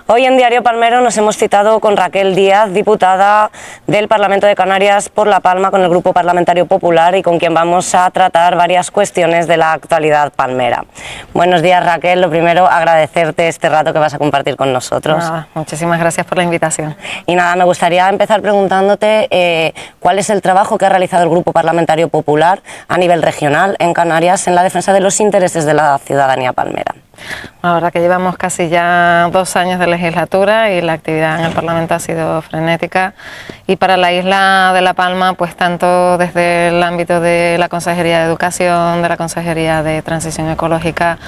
Hoy en Diario Palmero nos hemos citado con Raquel Díaz, diputada del Parlamento de Canarias por La Palma con el Grupo Parlamentario Popular y con quien vamos a tratar varias cuestiones de la actualidad palmera. Buenos días, Raquel. Lo primero, agradecerte este rato que vas a compartir con nosotros. Nada, muchísimas gracias por la invitación. Y nada, me gustaría empezar preguntándote cuál es el trabajo que ha realizado el Grupo Parlamentario Popular a nivel regional en Canarias en la defensa de los intereses de la ciudadanía palmera. La verdad que llevamos casi ya 2 años de legislatura y la actividad en el Parlamento ha sido frenética, y para la isla de La Palma, pues tanto desde el ámbito de la Consejería de Educación, de la Consejería de Transición Ecológica,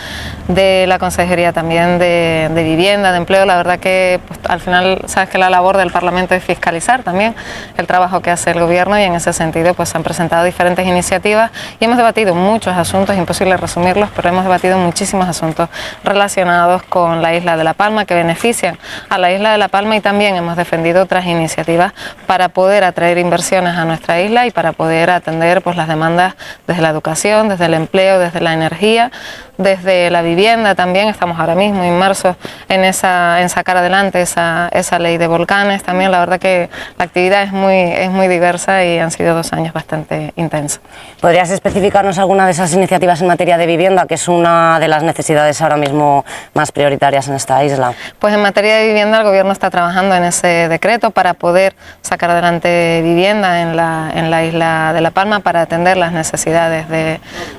de la Consejería también de Vivienda, de Empleo, la verdad que pues, al final sabes que la labor del Parlamento es fiscalizar también el trabajo que hace el Gobierno, y en ese sentido pues se han presentado diferentes iniciativas y hemos debatido muchos asuntos, imposible resumirlos, pero hemos debatido muchísimos asuntos relacionados con la isla de La Palma que benefician a la isla de La Palma, y también hemos defendido otras iniciativas para poder atraer inversiones a nuestra isla y para poder atender pues las demandas desde la educación, desde el empleo, desde la energía, desde la vivienda. También estamos ahora mismo inmersos en sacar adelante esa ley de volcanes. También la verdad que la actividad es muy diversa y han sido 2 años bastante intensos. ¿Podrías especificarnos alguna de esas iniciativas en materia de vivienda, que es una de las necesidades ahora mismo más prioritarias en esta isla? Pues en materia de vivienda el Gobierno está trabajando en ese decreto para poder sacar adelante vivienda en la isla de La Palma para atender las necesidades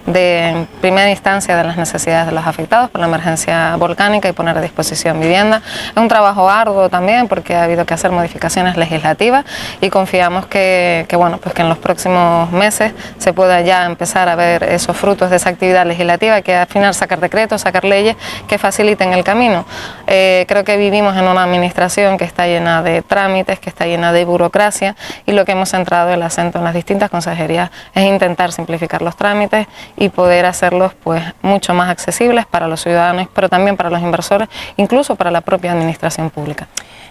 en primera instancia de las necesidades de los afectados por la emergencia volcánica y poner a disposición vivienda. Es un trabajo arduo también porque ha habido que hacer modificaciones legislativas y confiamos que en los próximos meses se pueda ya empezar a ver esos frutos de esa actividad legislativa, que al final sacar decretos, sacar leyes que faciliten el camino. Creo que vivimos en una administración que está llena de trámites, que está llena de burocracia, y lo que hemos centrado el acento en las distintas consejerías es intentar simplificar los trámites y poder hacerlos pues mucho más accesibles para los ciudadanos, pero también para los inversores, incluso para la propia administración pública.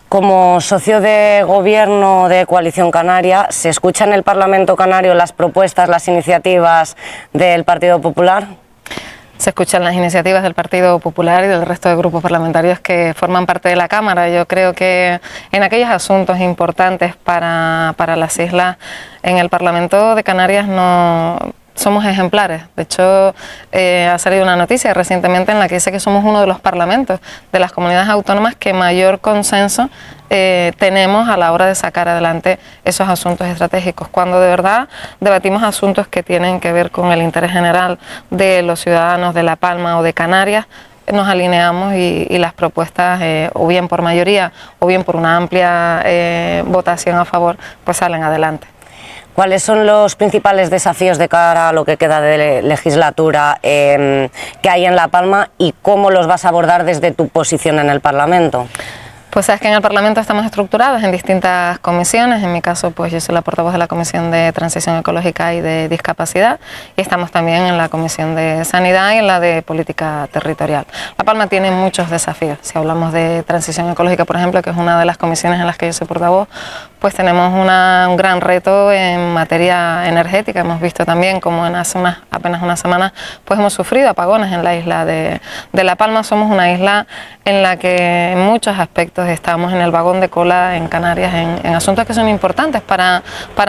Como socio de gobierno de Coalición Canaria, ¿se escucha en el Parlamento canario las propuestas, las iniciativas del Partido Popular? Se escuchan las iniciativas del Partido Popular y del resto de grupos parlamentarios que forman parte de la Cámara. Yo creo que en aquellos asuntos importantes para las islas, en el Parlamento de Canarias no somos ejemplares. De hecho, ha salido una noticia recientemente en la que dice que somos uno de los parlamentos de las comunidades autónomas que mayor consenso tenemos a la hora de sacar adelante esos asuntos estratégicos, cuando de verdad debatimos asuntos que tienen que ver con el interés general de los ciudadanos de La Palma o de Canarias. Nos alineamos y las propuestas, o bien por mayoría o bien por una amplia votación a favor, pues salen adelante. ¿Cuáles son los principales desafíos de cara a lo que queda de legislatura que hay en La Palma y cómo los vas a abordar desde tu posición en el Parlamento? Pues sabes que en el Parlamento estamos estructurados en distintas comisiones. En mi caso, pues yo soy la portavoz de la Comisión de Transición Ecológica y de Discapacidad, y estamos también en la Comisión de Sanidad y en la de Política Territorial. La Palma tiene muchos desafíos. Si hablamos de Transición Ecológica, por ejemplo, que es una de las comisiones en las que yo soy portavoz, pues tenemos un gran reto en materia energética. Hemos visto también como en apenas una semana pues hemos sufrido apagones en la isla de La Palma. Somos una isla en la que en muchos aspectos estamos en el vagón de cola en Canarias en asuntos que son importantes para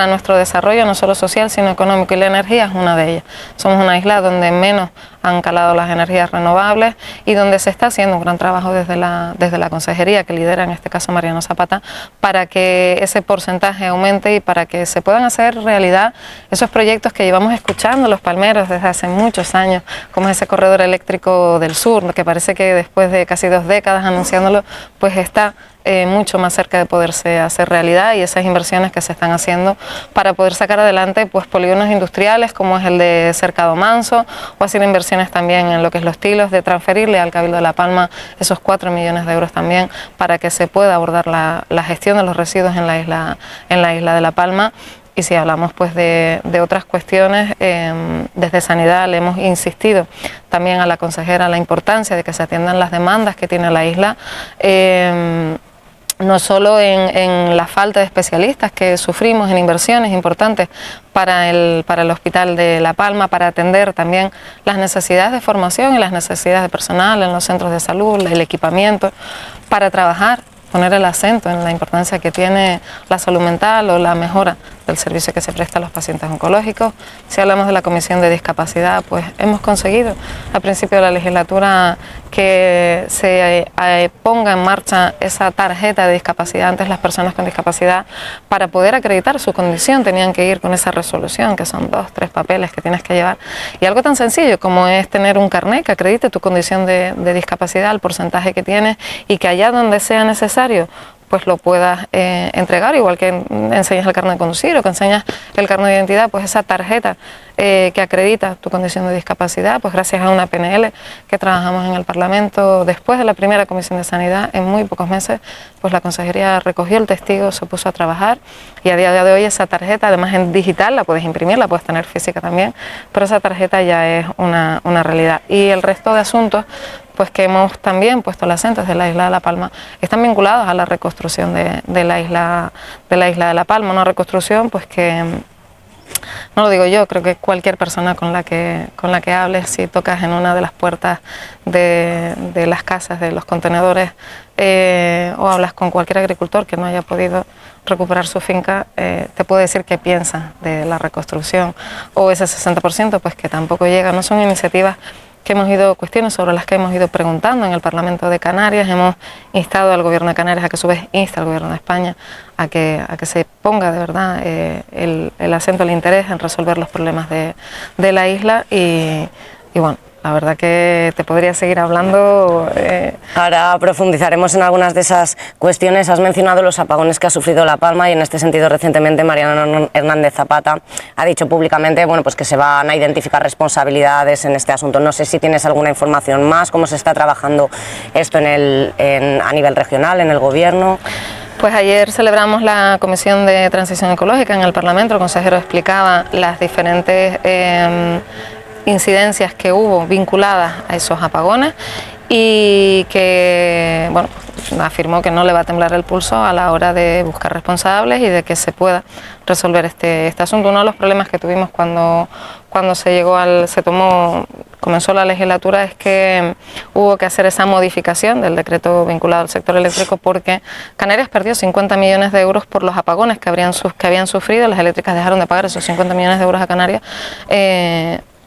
nuestro desarrollo, no solo social sino económico, y la energía es una de ellas. Somos una isla donde menos han calado las energías renovables y donde se está haciendo un gran trabajo desde la consejería que lidera en este caso Mariano Zapata para que ese porcentaje aumente y para que se puedan hacer realidad esos proyectos que llevamos escuchando los palmeros desde hace muchos años, como ese corredor eléctrico del sur, que parece que después de casi 2 décadas anunciándolo, pues está mucho más cerca de poderse hacer realidad, y esas inversiones que se están haciendo para poder sacar adelante pues polígonos industriales como es el de Cercado Manso, o hacer inversiones también en lo que es Los Tilos, de transferirle al Cabildo de La Palma esos 4 millones de euros también para que se pueda abordar la gestión de los residuos en la isla de La Palma. Y si hablamos pues de otras cuestiones, desde Sanidad le hemos insistido también a la consejera la importancia de que se atiendan las demandas que tiene la isla no solo en la falta de especialistas que sufrimos, en inversiones importantes para el Hospital de La Palma, para atender también las necesidades de formación y las necesidades de personal en los centros de salud, el equipamiento, para trabajar, poner el acento en la importancia que tiene la salud mental o la mejora del servicio que se presta a los pacientes oncológicos. Si hablamos de la Comisión de Discapacidad, pues hemos conseguido al principio de la legislatura que se ponga en marcha esa tarjeta de discapacidad. Antes las personas con discapacidad, para poder acreditar su condición, tenían que ir con esa resolución, que son 2, 3 papeles que tienes que llevar. Y algo tan sencillo como es tener un carnet que acredite tu condición de discapacidad, el porcentaje que tienes, y que allá donde sea necesario pues lo puedas entregar, igual que enseñas el carnet de conducir o que enseñas el carnet de identidad, pues esa tarjeta que acredita tu condición de discapacidad, pues gracias a una PNL que trabajamos en el Parlamento después de la primera Comisión de Sanidad, en muy pocos meses, pues la Consejería recogió el testigo, se puso a trabajar, y a día de hoy esa tarjeta, además en digital, la puedes imprimir, la puedes tener física también, pero esa tarjeta ya es una realidad. Y el resto de asuntos pues que hemos también puesto el acento desde la isla de La Palma, están vinculados a la reconstrucción de la isla de La Palma, una reconstrucción pues que, no lo digo yo, creo que cualquier persona con la que hables, si tocas en una de las puertas de las casas, de los contenedores, o hablas con cualquier agricultor que no haya podido recuperar su finca, te puede decir qué piensa de la reconstrucción, o ese 60% pues que tampoco llega. No son iniciativas que cuestiones sobre las que hemos ido preguntando en el Parlamento de Canarias. Hemos instado al Gobierno de Canarias a que a su vez inste al Gobierno de España a que se ponga de verdad el acento, el interés en resolver los problemas de la isla, y bueno, la verdad que te podría seguir hablando. Ahora profundizaremos en algunas de esas cuestiones. Has mencionado los apagones que ha sufrido La Palma, y en este sentido recientemente Mariano Hernández Zapata ha dicho públicamente, bueno, pues que se van a identificar responsabilidades en este asunto. No sé si tienes alguna información más, cómo se está trabajando esto a nivel regional, en el Gobierno. Pues ayer celebramos la Comisión de Transición Ecológica en el Parlamento. El consejero explicaba las diferentes incidencias que hubo vinculadas a esos apagones, y que, bueno, afirmó que no le va a temblar el pulso a la hora de buscar responsables y de que se pueda resolver este asunto. Uno de los problemas que tuvimos cuando comenzó la legislatura es que hubo que hacer esa modificación del decreto vinculado al sector eléctrico, porque Canarias perdió 50 millones de euros por los apagones que habían sufrido. Las eléctricas dejaron de pagar esos 50 millones de euros a Canarias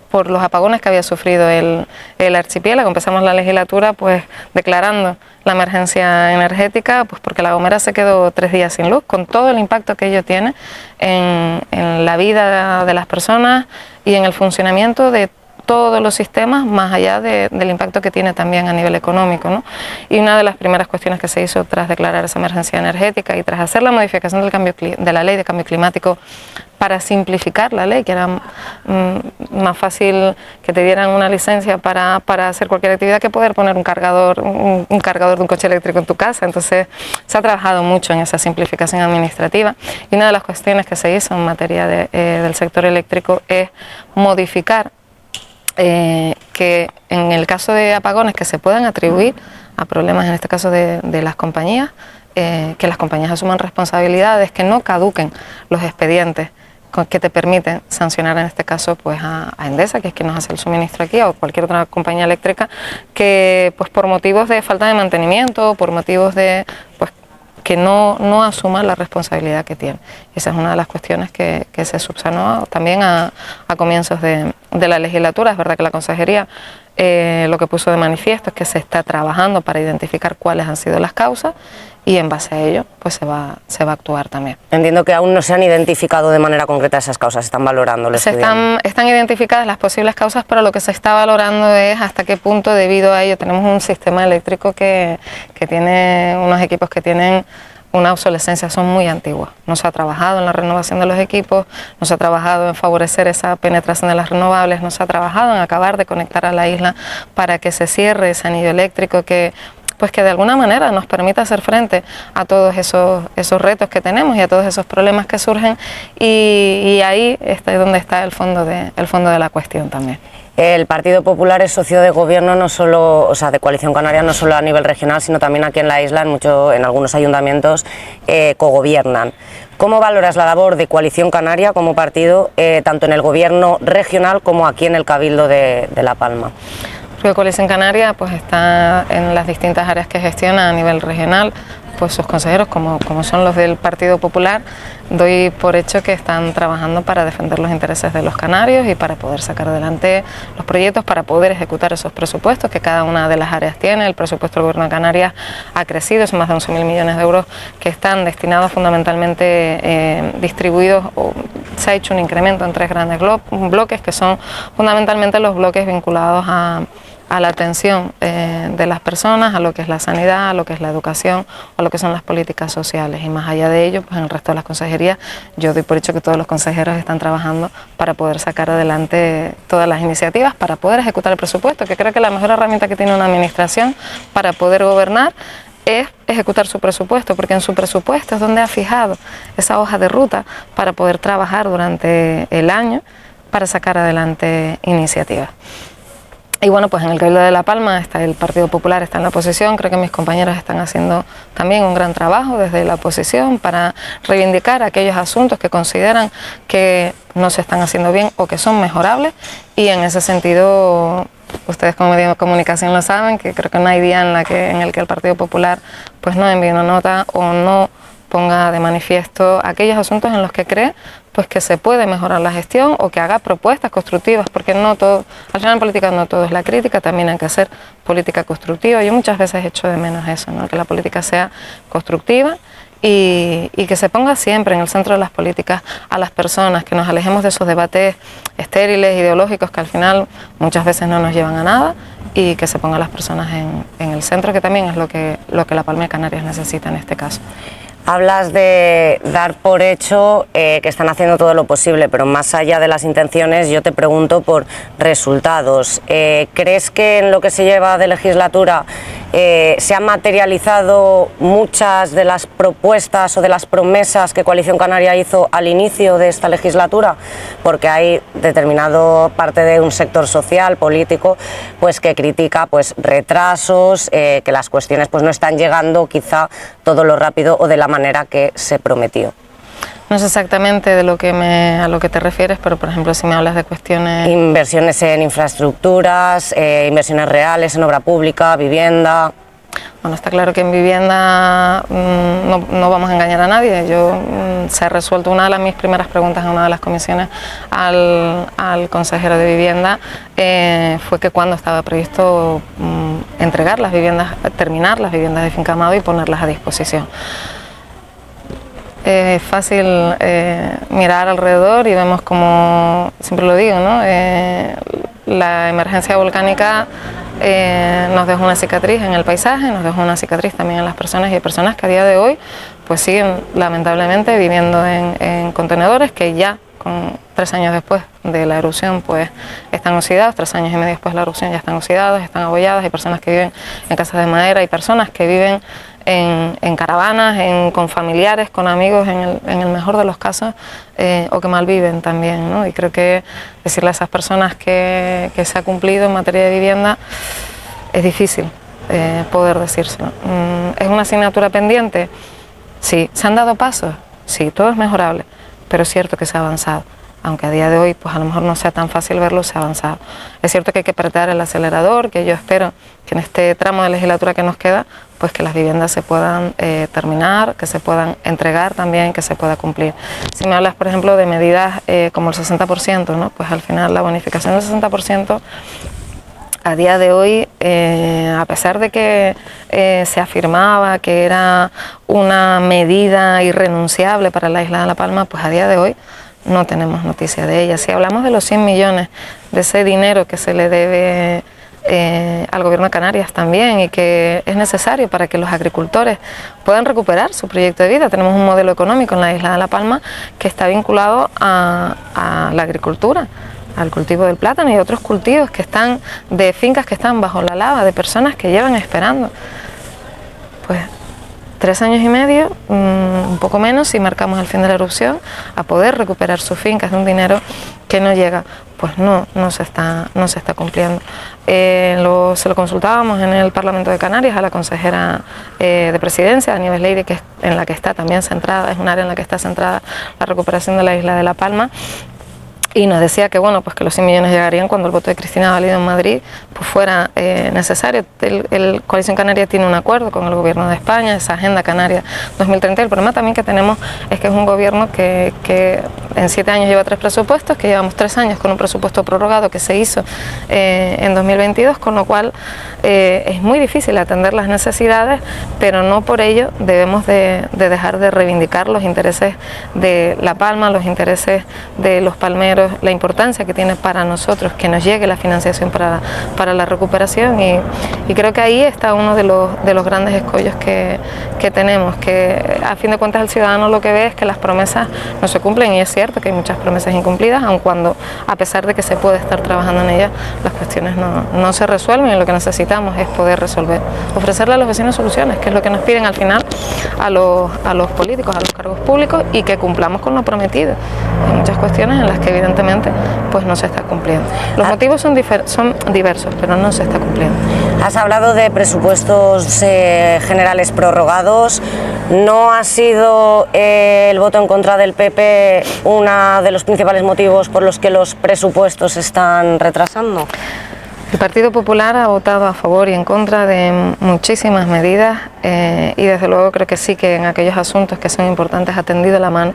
por los apagones que había sufrido el archipiélago. Empezamos la legislatura pues declarando la emergencia energética, pues porque La Gomera se quedó 3 días sin luz, con todo el impacto que ello tiene en la vida de las personas y en el funcionamiento de todos los sistemas, más allá del impacto que tiene también a nivel económico, ¿no? Y una de las primeras cuestiones que se hizo tras declarar esa emergencia energética y tras hacer la modificación de la ley de cambio climático para simplificar la ley, que era más fácil que te dieran una licencia para hacer cualquier actividad que poder poner un cargador de un coche eléctrico en tu casa. Entonces se ha trabajado mucho en esa simplificación administrativa, y una de las cuestiones que se hizo en materia del sector eléctrico es modificar que en el caso de apagones que se puedan atribuir a problemas, en este caso de las compañías, que las compañías asuman responsabilidades, que no caduquen los expedientes que te permiten sancionar, en este caso pues a Endesa, que es quien nos hace el suministro aquí, o cualquier otra compañía eléctrica, que pues por motivos de falta de mantenimiento, por motivos de pues que no asuma la responsabilidad que tiene. Esa es una de las cuestiones que se subsanó también a comienzos de la legislatura. Es verdad que la Consejería lo que puso de manifiesto es que se está trabajando para identificar cuáles han sido las causas, y en base a ello pues se va a actuar también. Entiendo que aún no se han identificado de manera concreta esas causas, se están valorando. Están identificadas las posibles causas, pero lo que se está valorando es hasta qué punto, debido a ello, tenemos un sistema eléctrico que tiene unos equipos que tienen una obsolescencia, son muy antiguos. No se ha trabajado en la renovación de los equipos, no se ha trabajado en favorecer esa penetración de las renovables, no se ha trabajado en acabar de conectar a la isla para que se cierre ese anillo eléctrico que de alguna manera nos permita hacer frente a todos esos retos que tenemos y a todos esos problemas que surgen, y ahí está donde está el fondo de la cuestión también. El Partido Popular es socio de gobierno no solo, o sea, de Coalición Canaria, no solo a nivel regional, sino también aquí en la isla, en algunos ayuntamientos cogobiernan. ¿Cómo valoras la labor de Coalición Canaria como partido, tanto en el gobierno regional como aquí en el Cabildo de La Palma? Porque Coalición Canaria pues está en las distintas áreas que gestiona a nivel regional, pues sus consejeros, como son los del Partido Popular, doy por hecho que están trabajando para defender los intereses de los canarios y para poder sacar adelante los proyectos, para poder ejecutar esos presupuestos que cada una de las áreas tiene. El presupuesto del Gobierno de Canarias ha crecido, es más de 11.000 millones de euros que están destinados fundamentalmente distribuidos, o se ha hecho un incremento en 3 grandes bloques que son fundamentalmente los bloques vinculados a la atención de las personas, a lo que es la sanidad, a lo que es la educación, a lo que son las políticas sociales. Y más allá de ello, pues en el resto de las consejerías, yo doy por hecho que todos los consejeros están trabajando para poder sacar adelante todas las iniciativas, para poder ejecutar el presupuesto, que creo que la mejor herramienta que tiene una administración para poder gobernar es ejecutar su presupuesto, porque en su presupuesto es donde ha fijado esa hoja de ruta para poder trabajar durante el año para sacar adelante iniciativas. Y bueno, pues en el Cabildo de La Palma está el Partido Popular, está en la oposición. Creo que mis compañeros están haciendo también un gran trabajo desde la oposición para reivindicar aquellos asuntos que consideran que no se están haciendo bien o que son mejorables, y en ese sentido, ustedes como medio de comunicación lo saben, que creo que no hay día en el que el Partido Popular pues no envíe una nota o no ponga de manifiesto aquellos asuntos en los que cree pues que se puede mejorar la gestión, o que haga propuestas constructivas, porque no todo, al final en política no todo es la crítica, también hay que hacer política constructiva. Yo muchas veces echo de menos eso, ¿no? Que la política sea constructiva y que se ponga siempre en el centro de las políticas a las personas, que nos alejemos de esos debates estériles, ideológicos, que al final muchas veces no nos llevan a nada, y que se pongan a las personas en el centro, que también es lo que La Palma de Canarias necesita en este caso. Hablas de dar por hecho que están haciendo todo lo posible, pero más allá de las intenciones, yo te pregunto por resultados. ¿Crees que en lo que se lleva de legislatura se han materializado muchas de las propuestas o de las promesas que Coalición Canaria hizo al inicio de esta legislatura? Porque hay determinado parte de un sector social, político, pues que critica pues retrasos, que las cuestiones pues no están llegando quizá todo lo rápido o de la manera que se prometió. No sé exactamente a lo que te refieres, pero por ejemplo si me hablas de cuestiones... Inversiones en infraestructuras, inversiones reales en obra pública, vivienda... Bueno, está claro que en vivienda no vamos a engañar a nadie. Se ha resuelto una de mis primeras preguntas en una de las comisiones al consejero de vivienda, fue que cuando estaba previsto entregar las viviendas, terminar las viviendas de Finca Amado y ponerlas a disposición. Es fácil mirar alrededor y vemos, como siempre lo digo, ¿no? La emergencia volcánica nos dejó una cicatriz en el paisaje, nos dejó una cicatriz también en las personas, y hay personas que a día de hoy pues siguen lamentablemente viviendo en contenedores que ya 3 años después de la erupción pues están oxidados, 3 años y medio después de la erupción ya están oxidados, están abollados. Hay personas que viven en casas de madera, hay personas que viven en caravanas, con familiares, con amigos, en el mejor de los casos, o que malviven también, ¿no? Y creo que decirle a esas personas que se ha cumplido en materia de vivienda es difícil poder decírselo. ¿Es una asignatura pendiente? Sí. ¿Se han dado pasos? Sí, todo es mejorable, pero es cierto que se ha avanzado. Aunque a día de hoy pues a lo mejor no sea tan fácil verlo, se ha avanzado. Es cierto que hay que apretar el acelerador, que yo espero que en este tramo de legislatura que nos queda, pues que las viviendas se puedan terminar, que se puedan entregar también, que se pueda cumplir. Si me hablas, por ejemplo, de medidas como el 60%, ¿no? Pues al final la bonificación del 60%, a día de hoy, a pesar de que se afirmaba que era una medida irrenunciable para la isla de La Palma, pues a día de hoy no tenemos noticia de ella. Si hablamos de los 100 millones de ese dinero que se le debe al Gobierno de Canarias también, y que es necesario para que los agricultores puedan recuperar su proyecto de vida. Tenemos un modelo económico en la isla de La Palma que está vinculado a la agricultura, al cultivo del plátano y otros cultivos que están, de fincas que están bajo la lava, de personas que llevan esperando pues 3 años y medio, un poco menos si marcamos el fin de la erupción, a poder recuperar sus fincas de un dinero que no llega, pues no se está cumpliendo. Se lo consultábamos en el Parlamento de Canarias a la consejera de Presidencia, Nieves Leire, que es en la que está también centrada, es un área en la que está centrada la recuperación de la isla de La Palma. Y nos decía que bueno, pues que los 100 millones llegarían cuando el voto de Cristina Valido en Madrid pues fuera necesario. El Coalición Canaria tiene un acuerdo con el Gobierno de España, esa Agenda Canaria 2030. El problema también que tenemos es que es un gobierno que en 7 años lleva 3 presupuestos, que llevamos 3 años con un presupuesto prorrogado que se hizo en 2022, con lo cual es muy difícil atender las necesidades, pero no por ello debemos de dejar de reivindicar los intereses de La Palma, los intereses de los palmeros, la importancia que tiene para nosotros que nos llegue la financiación para la recuperación, y creo que ahí está uno de los grandes escollos que tenemos, que a fin de cuentas el ciudadano lo que ve es que las promesas no se cumplen, y es cierto que hay muchas promesas incumplidas, aun cuando a pesar de que se puede estar trabajando en ellas, las cuestiones no se resuelven, y lo que necesitamos es poder resolver, ofrecerle a los vecinos soluciones, que es lo que nos piden al final a los políticos, a los cargos públicos, y que cumplamos con lo prometido. Hay muchas cuestiones en las que evidentemente pues no se está cumpliendo. Los motivos son diversos, pero no se está cumpliendo. Has hablado de presupuestos generales prorrogados. ¿No ha sido el voto en contra del PP uno de los principales motivos por los que los presupuestos se están retrasando? El Partido Popular ha votado a favor y en contra de muchísimas medidas, y desde luego creo que sí, que en aquellos asuntos que son importantes ha tendido la mano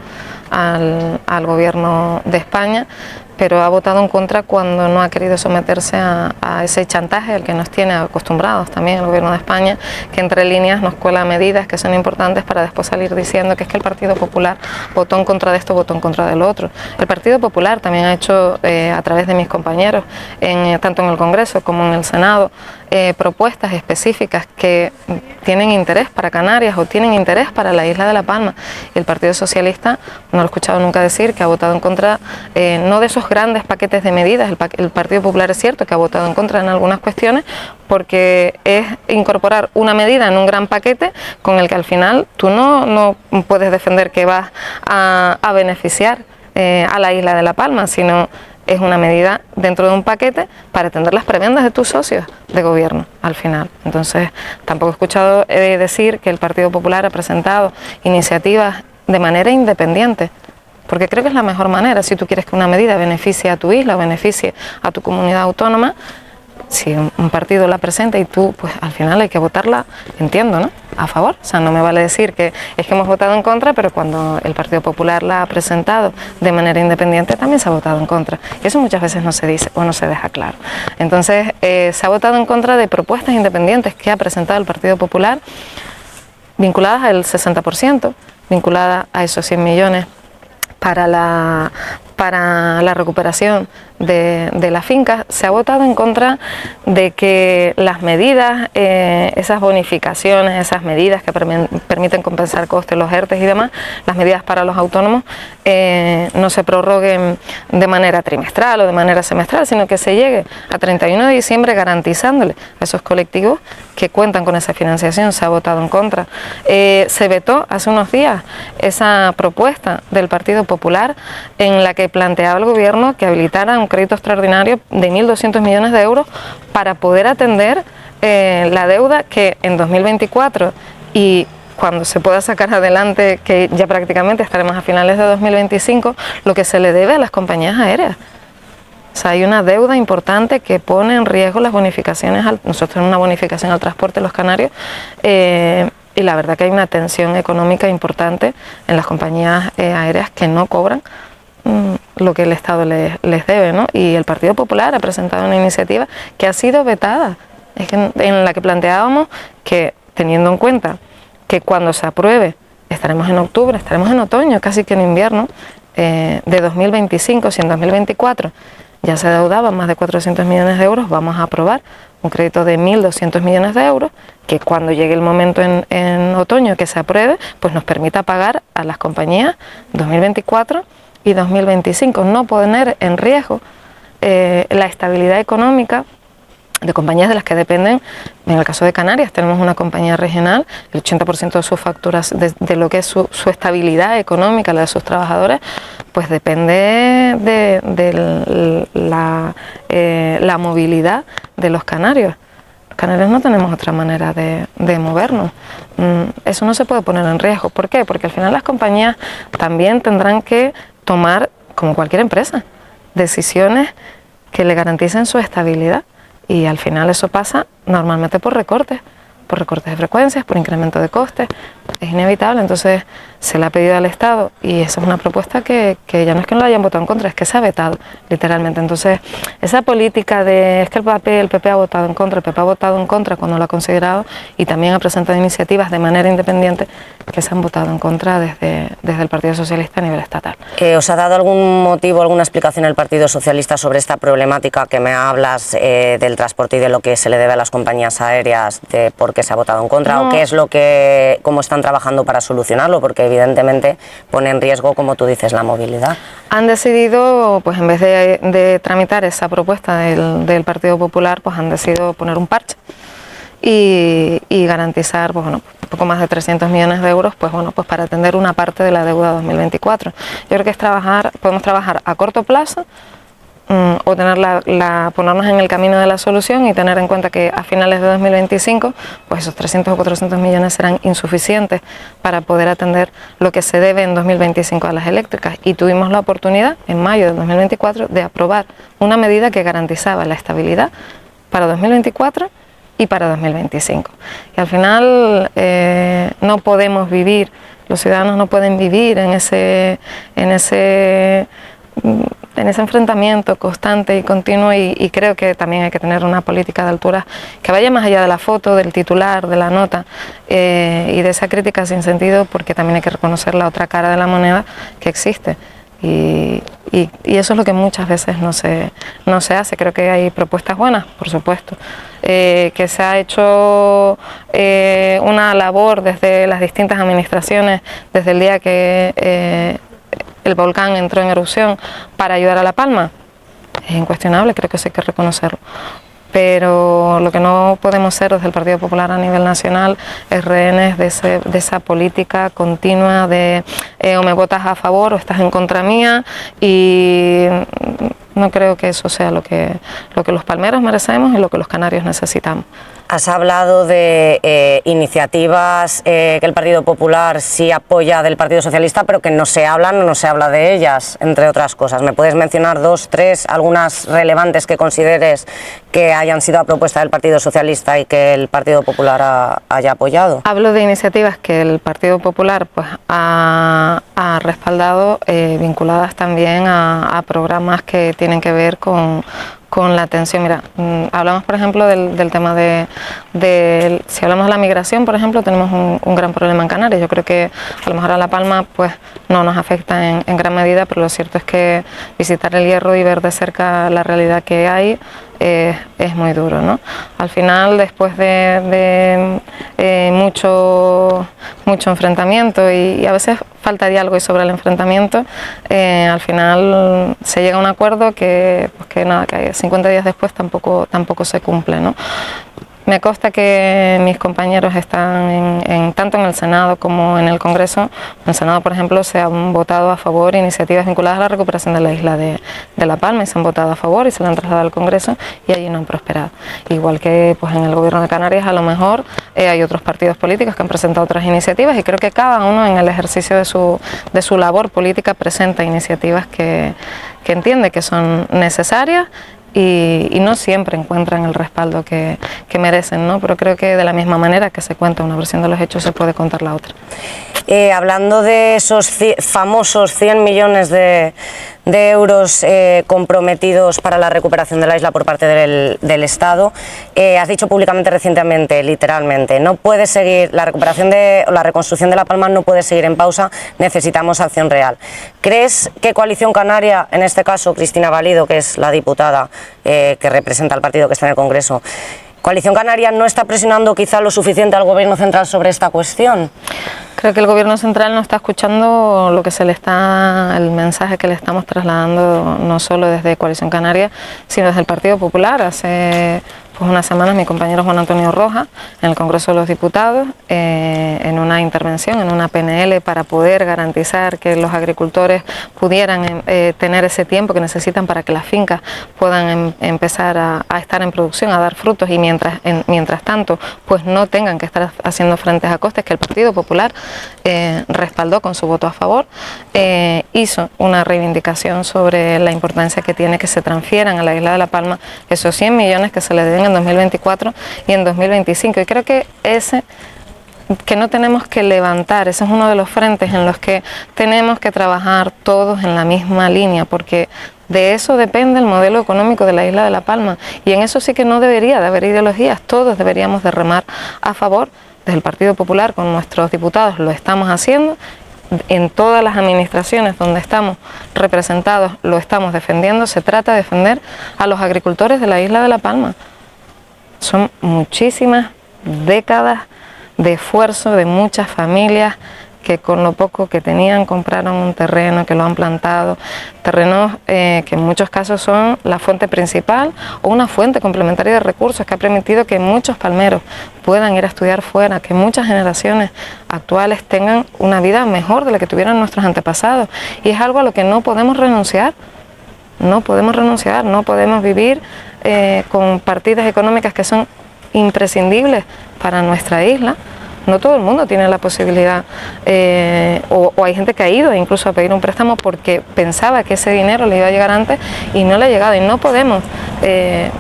al Gobierno de España, pero ha votado en contra cuando no ha querido someterse a ese chantaje al que nos tiene acostumbrados también el Gobierno de España, que entre líneas nos cuela medidas que son importantes para después salir diciendo que es que el Partido Popular votó en contra de esto, votó en contra del otro. El Partido Popular también ha hecho, a través de mis compañeros, tanto en el Congreso como en el Senado, propuestas específicas que tienen interés para Canarias o tienen interés para la isla de La Palma. Y el Partido Socialista, no lo he escuchado nunca decir que ha votado en contra, no de esos grandes paquetes de medidas. El Partido Popular es cierto que ha votado en contra en algunas cuestiones, porque es incorporar una medida en un gran paquete con el que al final tú no puedes defender que vas a beneficiar a la isla de La Palma, sino es una medida dentro de un paquete para atender las prebendas de tus socios de gobierno al final. Entonces tampoco he escuchado decir que el Partido Popular ha presentado iniciativas de manera independiente, porque creo que es la mejor manera. Si tú quieres que una medida beneficie a tu isla o beneficie a tu comunidad autónoma, si un partido la presenta y tú, pues al final hay que votarla, entiendo, ¿no?, a favor. O sea, no me vale decir que es que hemos votado en contra, pero cuando el Partido Popular la ha presentado de manera independiente también se ha votado en contra. Y eso muchas veces no se dice o no se deja claro. Entonces, se ha votado en contra de propuestas independientes que ha presentado el Partido Popular, vinculadas al 60%, vinculadas a esos 100 millones para la recuperación de las fincas. Se ha votado en contra de que las medidas, esas bonificaciones, esas medidas que permiten compensar costes, los ERTES y demás, las medidas para los autónomos, no se prorroguen de manera trimestral o de manera semestral, sino que se llegue a 31 de diciembre garantizándole a esos colectivos que cuentan con esa financiación. Se ha votado en contra. Se vetó hace unos días esa propuesta del Partido Popular en la que planteaba el gobierno que habilitara un crédito extraordinario de 1.200 millones de euros para poder atender la deuda que en 2024 y cuando se pueda sacar adelante, que ya prácticamente estaremos a finales de 2025, lo que se le debe a las compañías aéreas. O sea, hay una deuda importante que pone en riesgo las bonificaciones. Nosotros tenemos una bonificación al transporte los canarios, y la verdad que hay una tensión económica importante en las compañías aéreas que no cobran lo que el Estado les debe, ¿no? Y el Partido Popular ha presentado una iniciativa que ha sido vetada, en la que planteábamos que, teniendo en cuenta que cuando se apruebe estaremos en octubre, estaremos en otoño, casi que en invierno de 2025, si en 2024 ya se adeudaban más de 400 millones de euros, vamos a aprobar un crédito de 1.200 millones de euros, que cuando llegue el momento en otoño que se apruebe, pues nos permita pagar a las compañías 2024 y 2025, no poner en riesgo la estabilidad económica compañías de las que dependen. En el caso de Canarias tenemos una compañía regional, el 80% de sus facturas, de lo que es su estabilidad económica, la de sus trabajadores, pues depende de la movilidad de los canarios. Los canarios no tenemos otra manera de movernos. Eso no se puede poner en riesgo. ¿Por qué? Porque al final las compañías también tendrán que tomar, como cualquier empresa, decisiones que le garanticen su estabilidad. Y al final eso pasa normalmente por recortes de frecuencias, por incremento de costes, es inevitable. Entonces se le ha pedido al Estado, y esa es una propuesta que ya no es que no la hayan votado en contra, es que se ha vetado literalmente. Entonces esa política de es que el PP ha votado en contra, el PP ha votado en contra cuando lo ha considerado, y también ha presentado iniciativas de manera independiente que se han votado en contra desde el Partido Socialista a nivel estatal. ¿Os ha dado algún motivo, alguna explicación el Partido Socialista sobre esta problemática que me hablas del transporte y de lo que se le debe a las compañías aéreas, de por qué se ha votado en contra, o qué es cómo están trabajando para solucionarlo? Porque evidentemente pone en riesgo, como tú dices, la movilidad. Han decidido, pues en vez de tramitar esa propuesta del Partido Popular, pues han decidido poner un parche y garantizar, pues bueno, un poco más de 300 millones de euros, pues bueno, pues para atender una parte de la deuda 2024. Yo creo que podemos trabajar a corto plazo, o ponernos en el camino de la solución y tener en cuenta que a finales de 2025 pues esos 300 o 400 millones serán insuficientes para poder atender lo que se debe en 2025 a las eléctricas, y tuvimos la oportunidad en mayo de 2024 de aprobar una medida que garantizaba la estabilidad para 2024 y para 2025. Y al final no podemos vivir, los ciudadanos no pueden vivir en ese enfrentamiento constante y continuo, y creo que también hay que tener una política de altura que vaya más allá de la foto, del titular, de la nota, y de esa crítica sin sentido, porque también hay que reconocer la otra cara de la moneda que existe. Y eso es lo que muchas veces no se hace. Creo que hay propuestas buenas, por supuesto, que se ha hecho una labor desde las distintas administraciones desde el día que el volcán entró en erupción para ayudar a La Palma. Es incuestionable, creo que eso hay que reconocerlo. Pero lo que no podemos ser desde el Partido Popular a nivel nacional es rehenes de esa política continua de o me votas a favor o estás en contra mía, y no creo que eso sea lo que los palmeros merecemos y lo que los canarios necesitamos. Has hablado de iniciativas que el Partido Popular sí apoya del Partido Socialista, pero que no se habla de ellas, entre otras cosas. ¿Me puedes mencionar 2, 3, algunas relevantes que consideres que hayan sido a propuesta del Partido Socialista y que el Partido Popular haya apoyado? Hablo de iniciativas que el Partido Popular pues ha respaldado, vinculadas también a programas que tienen que ver con la atención. Mira, hablamos por ejemplo del tema si hablamos de la migración, por ejemplo, tenemos un gran problema en Canarias. Yo creo que a lo mejor a La Palma pues no nos afecta en gran medida, pero lo cierto es que visitar El Hierro y ver de cerca la realidad que hay es muy duro, ¿no? Al final, después de mucho enfrentamiento y a veces falta diálogo, y sobre el enfrentamiento al final se llega a un acuerdo que 50 días después tampoco se cumple, ¿no? Me consta que mis compañeros están tanto en el Senado como en el Congreso. En el Senado, por ejemplo, se han votado a favor iniciativas vinculadas a la recuperación de la isla de La Palma, y se han votado a favor y se le han trasladado al Congreso, y allí no han prosperado. Igual que pues, en el Gobierno de Canarias, a lo mejor hay otros partidos políticos que han presentado otras iniciativas, y creo que cada uno en el ejercicio de su labor política presenta iniciativas que entiende que son necesarias, y no siempre encuentran el respaldo que merecen, ¿no? Pero creo que de la misma manera que se cuenta una versión de los hechos, se puede contar la otra. Hablando de esos famosos 100 millones de euros comprometidos para la recuperación de la isla por parte del Estado, has dicho públicamente recientemente, literalmente, no puede seguir la recuperación o la reconstrucción de La Palma, no puede seguir en pausa, necesitamos acción real. ¿Crees que Coalición Canaria, en este caso Cristina Valido, que es la diputada que representa al partido que está en el Congreso, Coalición Canaria no está presionando quizá lo suficiente al Gobierno central sobre esta cuestión? Creo que el Gobierno central no está escuchando el mensaje que le estamos trasladando, no solo desde Coalición Canaria, sino desde el Partido Popular. Hace pues unas semanas mi compañero Juan Antonio Rojas en el Congreso de los Diputados, en una intervención, en una PNL para poder garantizar que los agricultores pudieran tener ese tiempo que necesitan para que las fincas puedan empezar a estar en producción, a dar frutos y mientras tanto pues no tengan que estar haciendo frentes a costes, que el Partido Popular respaldó con su voto a favor, hizo una reivindicación sobre la importancia que tiene que se transfieran a la isla de La Palma esos 100 millones que se le deben en 2024 y en 2025. Y creo que que no tenemos que levantar, ese es uno de los frentes en los que tenemos que trabajar todos en la misma línea, porque de eso depende el modelo económico de la isla de La Palma, y en eso sí que no debería de haber ideologías, todos deberíamos de remar a favor. Desde el Partido Popular con nuestros diputados lo estamos haciendo, en todas las administraciones donde estamos representados lo estamos defendiendo. Se trata de defender a los agricultores de la isla de La Palma. Son muchísimas décadas de esfuerzo de muchas familias que con lo poco que tenían compraron un terreno, que lo han plantado, terrenos que en muchos casos son la fuente principal o una fuente complementaria de recursos que ha permitido que muchos palmeros puedan ir a estudiar fuera, que muchas generaciones actuales tengan una vida mejor de la que tuvieron nuestros antepasados, y es algo a lo que no podemos renunciar. No podemos renunciar, no podemos vivir con partidas económicas que son imprescindibles para nuestra isla. No todo el mundo tiene la posibilidad, o hay gente que ha ido incluso a pedir un préstamo porque pensaba que ese dinero le iba a llegar antes y no le ha llegado, y no podemos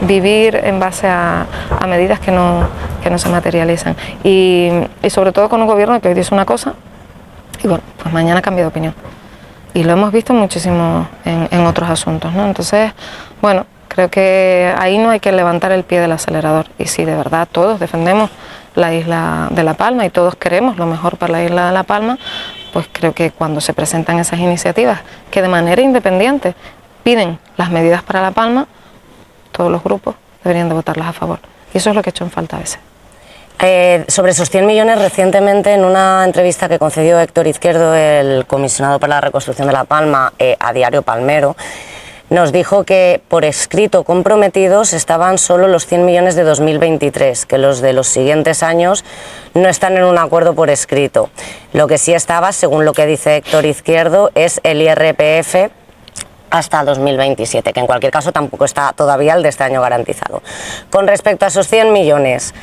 vivir en base a medidas que no se materializan. Y sobre todo con un gobierno que hoy dice una cosa y bueno, pues mañana cambia de opinión. Y lo hemos visto muchísimo en otros asuntos, ¿no? Entonces, bueno, creo que ahí no hay que levantar el pie del acelerador. Y si de verdad todos defendemos la isla de La Palma y todos queremos lo mejor para la isla de La Palma, pues creo que cuando se presentan esas iniciativas que de manera independiente piden las medidas para La Palma, todos los grupos deberían de votarlas a favor. Y eso es lo que he hecho en falta a veces. Sobre esos 100 millones, recientemente en una entrevista que concedió Héctor Izquierdo, el comisionado para la reconstrucción de La Palma, a Diario Palmero, nos dijo que por escrito comprometidos estaban solo los 100 millones de 2023, que los de los siguientes años no están en un acuerdo por escrito. Lo que sí estaba, según lo que dice Héctor Izquierdo, es el IRPF hasta 2027, que en cualquier caso tampoco está todavía el de este año garantizado. Con respecto a esos 100 millones,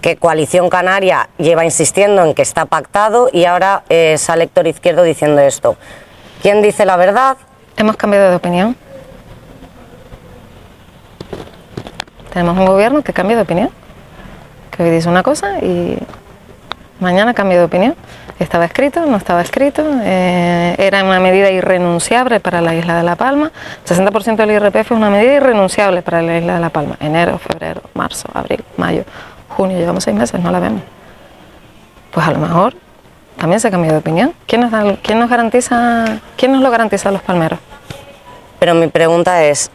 que Coalición Canaria lleva insistiendo en que está pactado, y ahora sale Héctor Izquierdo diciendo esto. ¿Quién dice la verdad? Hemos cambiado de opinión. Tenemos un gobierno que cambia de opinión, que hoy dice una cosa y mañana cambia de opinión. Estaba escrito, no estaba escrito, era una medida irrenunciable para la isla de La Palma. 60% del IRPF es una medida irrenunciable para la isla de La Palma. Enero, febrero, marzo, abril, mayo, junio, llevamos 6 meses, no la vemos. Pues a lo mejor también se ha cambiado de opinión. ¿Quién nos lo garantiza a los palmeros? Pero mi pregunta es,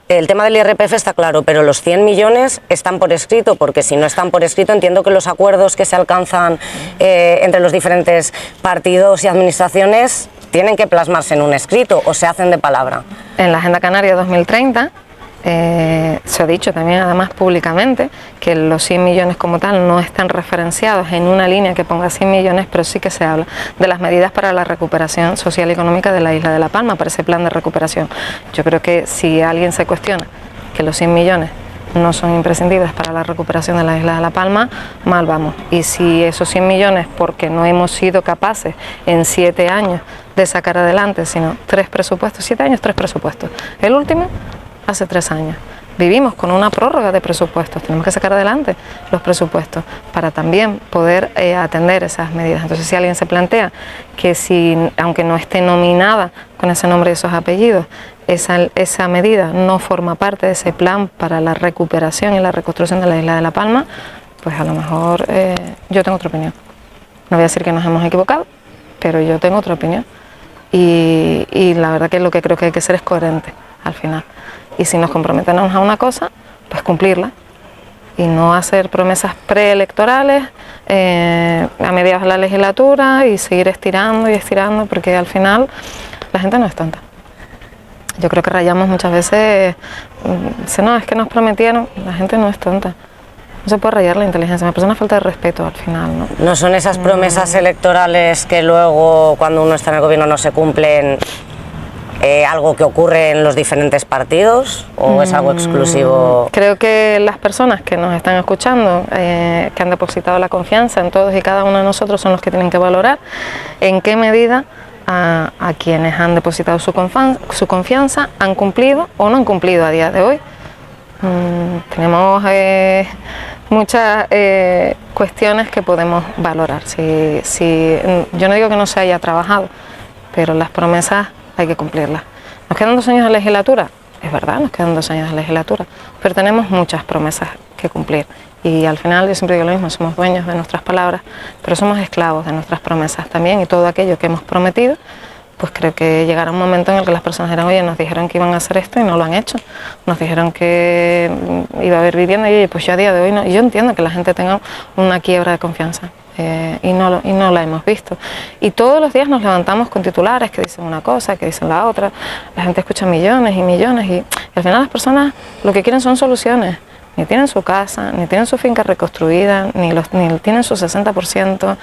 el tema del IRPF está claro, pero los 100 millones están por escrito, porque si no están por escrito entiendo que los acuerdos que se alcanzan entre los diferentes partidos y administraciones tienen que plasmarse en un escrito o se hacen de palabra. En la Agenda Canaria 2030 se ha dicho también además públicamente que los 100 millones como tal no están referenciados en una línea que ponga 100 millones, pero sí que se habla de las medidas para la recuperación social y económica de la isla de La Palma, para ese plan de recuperación. Yo creo que si alguien se cuestiona que los 100 millones no son imprescindibles para la recuperación de la isla de La Palma, mal vamos. Y si esos 100 millones, porque no hemos sido capaces en 7 años de sacar adelante, sino 3 presupuestos, 7 años, 3 presupuestos, el último hace 3 años. Vivimos con una prórroga de presupuestos, tenemos que sacar adelante los presupuestos para también poder atender esas medidas. Entonces, si alguien se plantea que si, aunque no esté nominada con ese nombre y esos apellidos, esa medida no forma parte de ese plan para la recuperación y la reconstrucción de la isla de La Palma, pues a lo mejor yo tengo otra opinión. No voy a decir que nos hemos equivocado, pero yo tengo otra opinión. Y la verdad que lo que creo que hay que ser es coherente al final. Y si nos comprometemos a una cosa, pues cumplirla y no hacer promesas preelectorales a mediados de la legislatura y seguir estirando y estirando, porque al final la gente no es tonta. yo creo que rayamos muchas veces, dice, no, es que nos prometieron, la gente no es tonta. No se puede rayar la inteligencia, me parece una falta de respeto al final, ¿no? ¿No son esas promesas electorales que luego, cuando uno está en el gobierno, no se cumplen, algo que ocurre en los diferentes partidos, o es algo exclusivo? Creo que las personas que nos están escuchando, que han depositado la confianza en todos y cada uno de nosotros, son los que tienen que valorar en qué medida a quienes han depositado su confianza han cumplido o no han cumplido a día de hoy. Tenemos muchas cuestiones que podemos valorar. Yo no digo que no se haya trabajado, pero las promesas hay que cumplirlas. ¿Nos quedan 2 años de legislatura? Es verdad, nos quedan 2 años de legislatura, pero tenemos muchas promesas que cumplir. Y al final, yo siempre digo lo mismo, somos dueños de nuestras palabras, pero somos esclavos de nuestras promesas también, y todo aquello que hemos prometido, pues creo que llegará un momento en el que las personas dirán, oye, nos dijeron que iban a hacer esto y no lo han hecho, nos dijeron que iba a haber vivienda y oye, pues yo a día de hoy no. Y yo entiendo que la gente tenga una quiebra de confianza. Y no la hemos visto. Y todos los días nos levantamos con titulares que dicen una cosa, que dicen la otra. La gente escucha millones y millones y al final las personas lo que quieren son soluciones. Ni tienen su casa, ni tienen su finca reconstruida, ni tienen su 60%,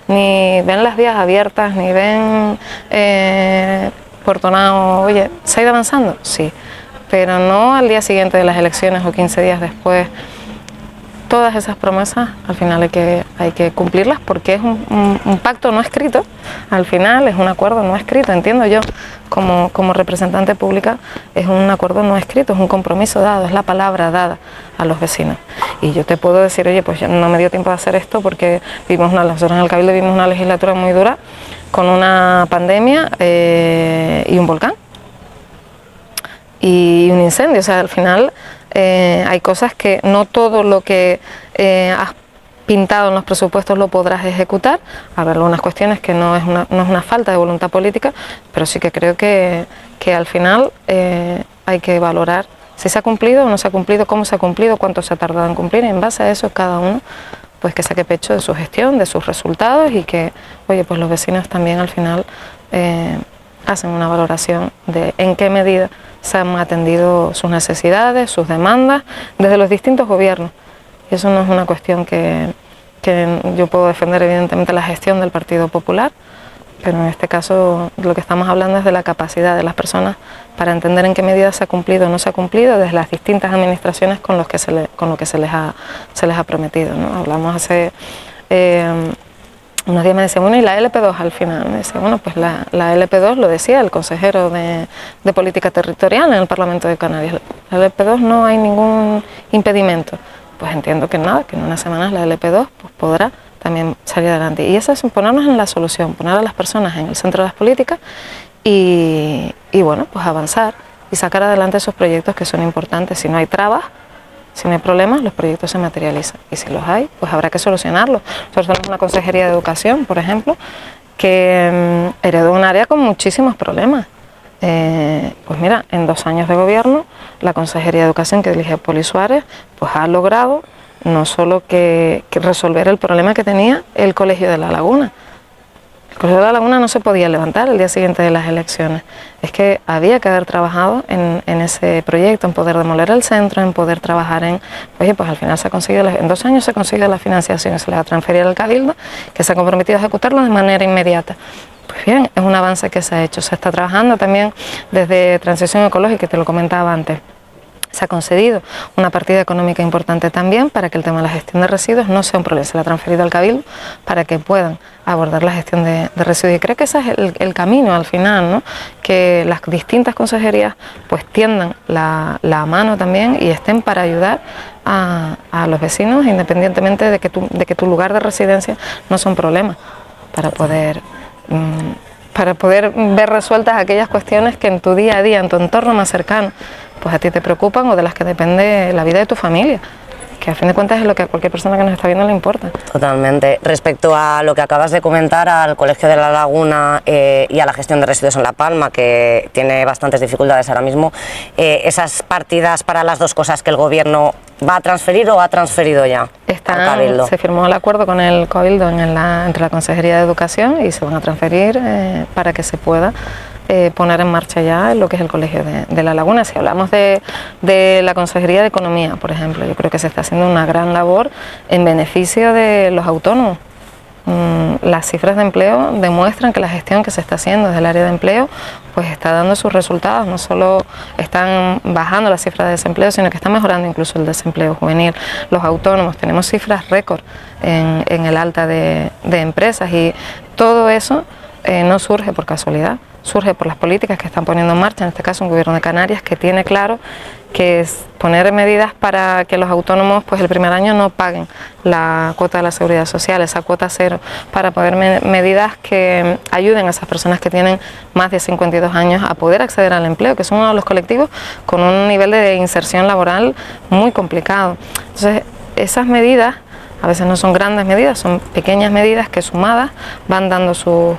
ni ven las vías abiertas, ni ven Puerto Nao. Oye, ¿se ha ido avanzando? Sí, pero no al día siguiente de las elecciones o 15 días después. Todas esas promesas al final hay que cumplirlas porque es un pacto no escrito, al final es un acuerdo no escrito, entiendo yo como representante pública, es un acuerdo no escrito, es un compromiso dado, es la palabra dada a los vecinos. Y yo te puedo decir, oye, pues ya no me dio tiempo de hacer esto porque nosotros en el Cabildo vimos una legislatura muy dura con una pandemia y un volcán y un incendio, o sea, al final hay cosas que no todo lo que has pintado en los presupuestos lo podrás ejecutar. Habrá algunas cuestiones que no es una falta de voluntad política, pero sí que creo que al final hay que valorar si se ha cumplido o no se ha cumplido, cómo se ha cumplido, cuánto se ha tardado en cumplir, y en base a eso cada uno pues que saque pecho de su gestión, de sus resultados, y que, oye, pues los vecinos también al final hacen una valoración de en qué medida se han atendido sus necesidades, sus demandas, desde los distintos gobiernos. Y eso no es una cuestión que yo puedo defender, evidentemente, la gestión del Partido Popular, pero en este caso lo que estamos hablando es de la capacidad de las personas para entender en qué medida se ha cumplido o no se ha cumplido desde las distintas administraciones con lo que se les ha prometido, ¿no? Hablamos hace unos días, me decían, bueno, y la LP2 al final. Me decía, bueno, pues la LP2 lo decía el consejero de Política Territorial en el Parlamento de Canarias. La LP2 no hay ningún impedimento. Pues entiendo que nada, que en unas semanas la LP2 pues podrá también salir adelante. Y eso es ponernos en la solución, poner a las personas en el centro de las políticas y bueno, pues avanzar y sacar adelante esos proyectos que son importantes. Si no hay trabas, si no hay problemas, los proyectos se materializan, y si los hay, pues habrá que solucionarlos. Nosotros tenemos una Consejería de Educación, por ejemplo, que heredó un área con muchísimos problemas. Pues mira, en 2 años de gobierno, la Consejería de Educación que dirige Poli Suárez, pues ha logrado no solo que resolver el problema que tenía el Colegio de La Laguna. El Colegio de La Laguna no se podía levantar el día siguiente de las elecciones. Es que había que haber trabajado en ese proyecto, en poder demoler el centro, en poder trabajar oye, pues al final se ha conseguido, en 2 años se consigue la financiación, se le va a transferir al Cabildo, que se ha comprometido a ejecutarlo de manera inmediata. Pues bien, es un avance que se ha hecho. Se está trabajando también desde Transición Ecológica, te lo comentaba antes. Se ha concedido una partida económica importante también para que el tema de la gestión de residuos no sea un problema. Se le ha transferido al Cabildo para que puedan abordar la gestión de residuos. Y creo que ese es el camino al final, ¿no? Que las distintas consejerías pues tiendan la mano también y estén para ayudar a los vecinos, independientemente de que tu lugar de residencia no sea un problema, para poder ver resueltas aquellas cuestiones que en tu día a día, en tu entorno más cercano, pues a ti te preocupan o de las que depende la vida de tu familia, que a fin de cuentas es lo que a cualquier persona que nos está viendo le importa. Totalmente. Respecto a lo que acabas de comentar, al Colegio de La Laguna y a la gestión de residuos en La Palma, que tiene bastantes dificultades ahora mismo, esas partidas para las 2 cosas que el Gobierno va a transferir o ha transferido ya al Cabildo. Se firmó el acuerdo con el Cabildo entre la Consejería de Educación y se van a transferir para que se pueda poner en marcha ya lo que es el Colegio de La Laguna. Si hablamos de la Consejería de Economía, por ejemplo, yo creo que se está haciendo una gran labor en beneficio de los autónomos. Las cifras de empleo demuestran que la gestión que se está haciendo desde el área de empleo pues está dando sus resultados. No solo están bajando las cifras de desempleo, sino que está mejorando incluso el desempleo juvenil. Los autónomos tenemos cifras récord en el alta de empresas, y todo eso no surge por casualidad, surge por las políticas que están poniendo en marcha, en este caso un gobierno de Canarias que tiene claro que es poner medidas para que los autónomos pues el primer año no paguen la cuota de la seguridad social, esa cuota cero, para poder medidas que ayuden a esas personas que tienen más de 52 años a poder acceder al empleo, que son uno de los colectivos con un nivel de inserción laboral muy complicado. Entonces, esas medidas a veces no son grandes medidas, son pequeñas medidas que sumadas van dando sus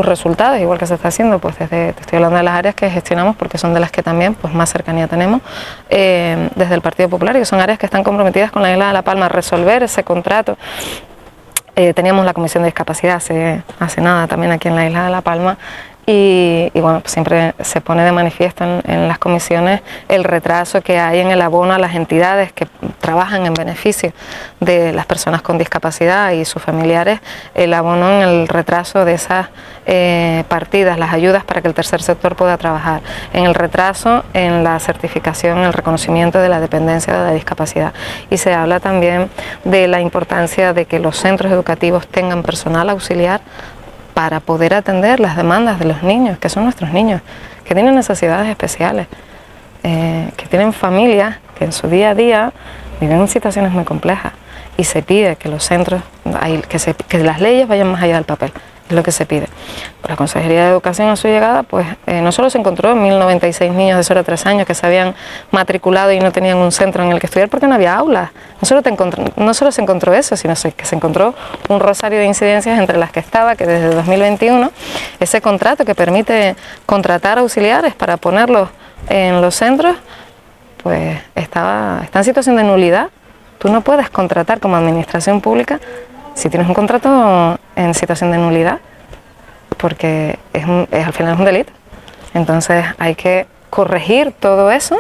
resultados, igual que se está haciendo, pues te estoy hablando de las áreas que gestionamos porque son de las que también pues más cercanía tenemos desde el Partido Popular, y que son áreas que están comprometidas con la isla de La Palma a resolver ese contrato. Teníamos la Comisión de Discapacidad hace nada también aquí en la isla de La Palma. Y bueno, pues siempre se pone de manifiesto en las comisiones el retraso que hay en el abono a las entidades que trabajan en beneficio de las personas con discapacidad y sus familiares, el abono en el retraso de esas partidas, las ayudas para que el tercer sector pueda trabajar, en el retraso en la certificación, el reconocimiento de la dependencia de la discapacidad. Y se habla también de la importancia de que los centros educativos tengan personal auxiliar para poder atender las demandas de los niños, que son nuestros niños, que tienen necesidades especiales, que tienen familias que en su día a día viven en situaciones muy complejas, y se pide que los centros, que las leyes vayan más allá del papel, es lo que se pide. Por la Consejería de Educación a su llegada, pues no solo se encontró 1096 niños de 0 a 3 años que se habían matriculado y no tenían un centro en el que estudiar porque no había aulas. No solo se encontró eso, sino que se encontró un rosario de incidencias, entre las que estaba que desde 2021 ese contrato que permite contratar auxiliares para ponerlos en los centros, pues está en situación de nulidad. Tú no puedes contratar como administración pública si tienes un contrato en situación de nulidad, porque al final es un delito. Entonces hay que corregir todo eso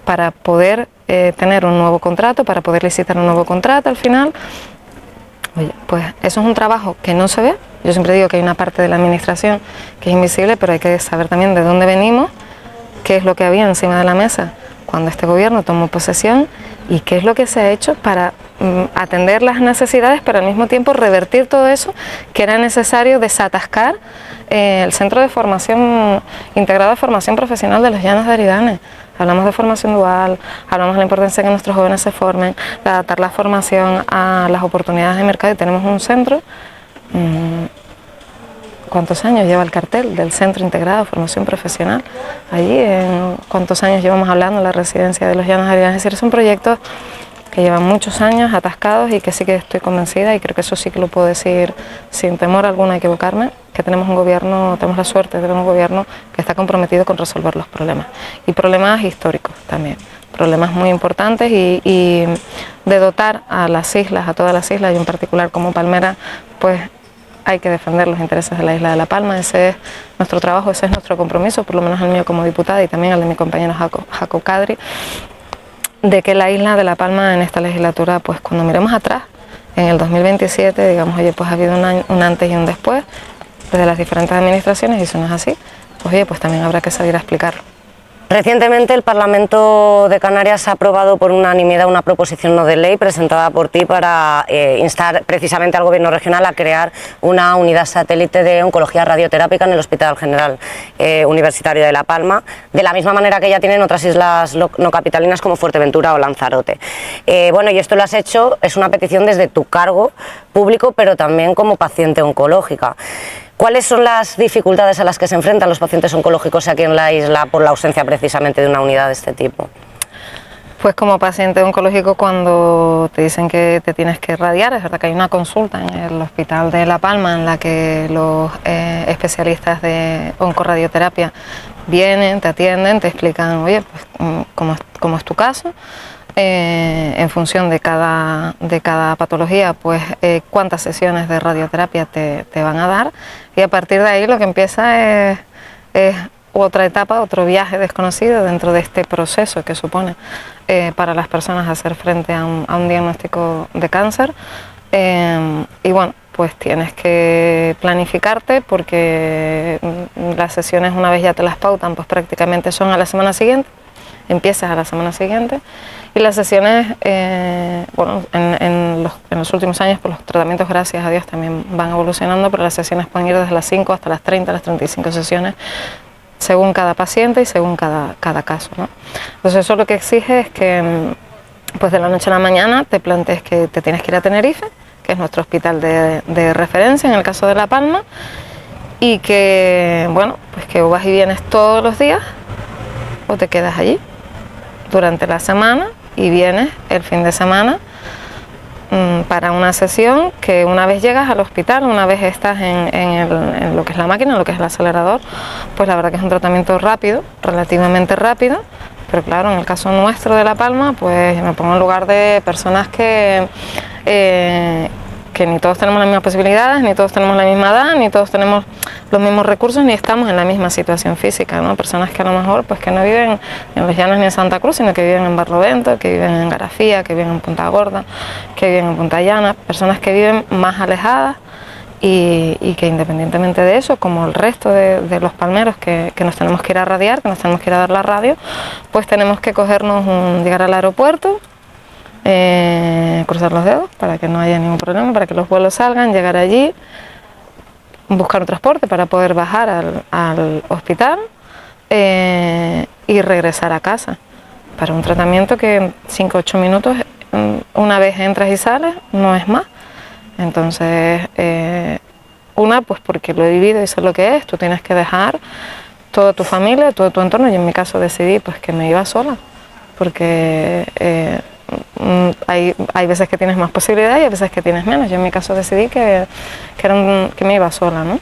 para poder tener un nuevo contrato, para poder licitar un nuevo contrato al final. Oye, pues eso es un trabajo que no se ve. Yo siempre digo que hay una parte de la administración que es invisible, pero hay que saber también de dónde venimos, qué es lo que había encima de la mesa cuando este gobierno tomó posesión y qué es lo que se ha hecho para atender las necesidades, pero al mismo tiempo revertir todo eso que era necesario desatascar el Centro de Formación Integrado de Formación Profesional de los Llanos de Aridane. Hablamos de formación dual, hablamos de la importancia de que nuestros jóvenes se formen, de adaptar la formación a las oportunidades de mercado, y tenemos un centro. ¿Cuántos años lleva el cartel del Centro Integrado de Formación Profesional? Allí, ¿cuántos años llevamos hablando de la residencia de los Llanos de Aridane? Es decir, son proyectos que llevan muchos años atascados, y que sí que estoy convencida, y creo que eso sí que lo puedo decir sin temor alguno a equivocarme, que tenemos un gobierno, tenemos la suerte de tener un gobierno que está comprometido con resolver los problemas, y problemas históricos también, problemas muy importantes, y de dotar a las islas, a todas las islas, y en particular como Palmera, pues hay que defender los intereses de la isla de La Palma. Ese es nuestro trabajo, ese es nuestro compromiso, por lo menos el mío como diputada y también el de mi compañero Jaco Kadri, de que la isla de La Palma en esta legislatura, pues cuando miremos atrás, en el 2027, digamos, oye, pues ha habido un antes y un después desde las diferentes administraciones, y si no es así, pues oye, pues también habrá que salir a explicarlo. Recientemente el Parlamento de Canarias ha aprobado por unanimidad una proposición no de ley presentada por ti para instar precisamente al Gobierno regional a crear una unidad satélite de oncología radioterápica en el Hospital General Universitario de La Palma, de la misma manera que ya tienen otras islas no capitalinas como Fuerteventura o Lanzarote. Bueno, y esto lo has hecho, es una petición desde tu cargo público, pero también como paciente oncológica. ¿Cuáles son las dificultades a las que se enfrentan los pacientes oncológicos aquí en la isla por la ausencia precisamente de una unidad de este tipo? Pues como paciente oncológico, cuando te dicen que te tienes que radiar, es verdad que hay una consulta en el Hospital de La Palma en la que los especialistas de oncorradioterapia vienen, te atienden, te explican, oye, pues cómo es tu caso, en función de cada patología, pues cuántas sesiones de radioterapia te van a dar, y a partir de ahí lo que empieza es es otra etapa, otro viaje desconocido dentro de este proceso que supone para las personas hacer frente a un diagnóstico de cáncer. Y bueno, pues tienes que planificarte porque las sesiones, una vez ya te las pautan, pues prácticamente son a la semana siguiente, empiezas a la semana siguiente, y las sesiones, bueno, en los últimos años, pues los tratamientos, gracias a Dios, también van evolucionando, pero las sesiones pueden ir desde las 5 hasta las 30, las 35 sesiones, según cada paciente y según cada caso, ¿no? Entonces eso lo que exige es que pues de la noche a la mañana te plantees que te tienes que ir a Tenerife, que es nuestro hospital de referencia en el caso de La Palma, y que, bueno, pues que o vas y vienes todos los días o te quedas allí durante la semana y vienes el fin de semana para una sesión que una vez llegas al hospital, una vez estás en lo que es la máquina, en lo que es el acelerador, pues la verdad que es un tratamiento rápido, relativamente rápido, pero claro, en el caso nuestro de La Palma, pues me pongo en lugar de personas que ni todos tenemos las mismas posibilidades, ni todos tenemos la misma edad, ni todos tenemos los mismos recursos, ni estamos en la misma situación física, ¿no? Personas que a lo mejor pues que no viven en Los Llanos ni en Santa Cruz, sino que viven en Barlovento, que viven en Garafía, que viven en Punta Gorda, que viven en Punta Llana, personas que viven más alejadas y que independientemente de eso, como el resto de los palmeros que nos tenemos que ir a radiar, que nos tenemos que ir a dar la radio, pues tenemos que llegar al aeropuerto, cruzar los dedos para que no haya ningún problema, para que los vuelos salgan, llegar allí, buscar un transporte para poder bajar al hospital y regresar a casa para un tratamiento que en 5 o 8 minutos, una vez entras y sales, no es más. Entonces, pues porque lo he vivido y sé lo que es, tú tienes que dejar toda tu familia, todo tu entorno, y en mi caso decidí pues que me iba sola, porque hay veces que tienes más posibilidades y hay veces que tienes menos. Yo en mi caso decidí que me iba sola, ¿no?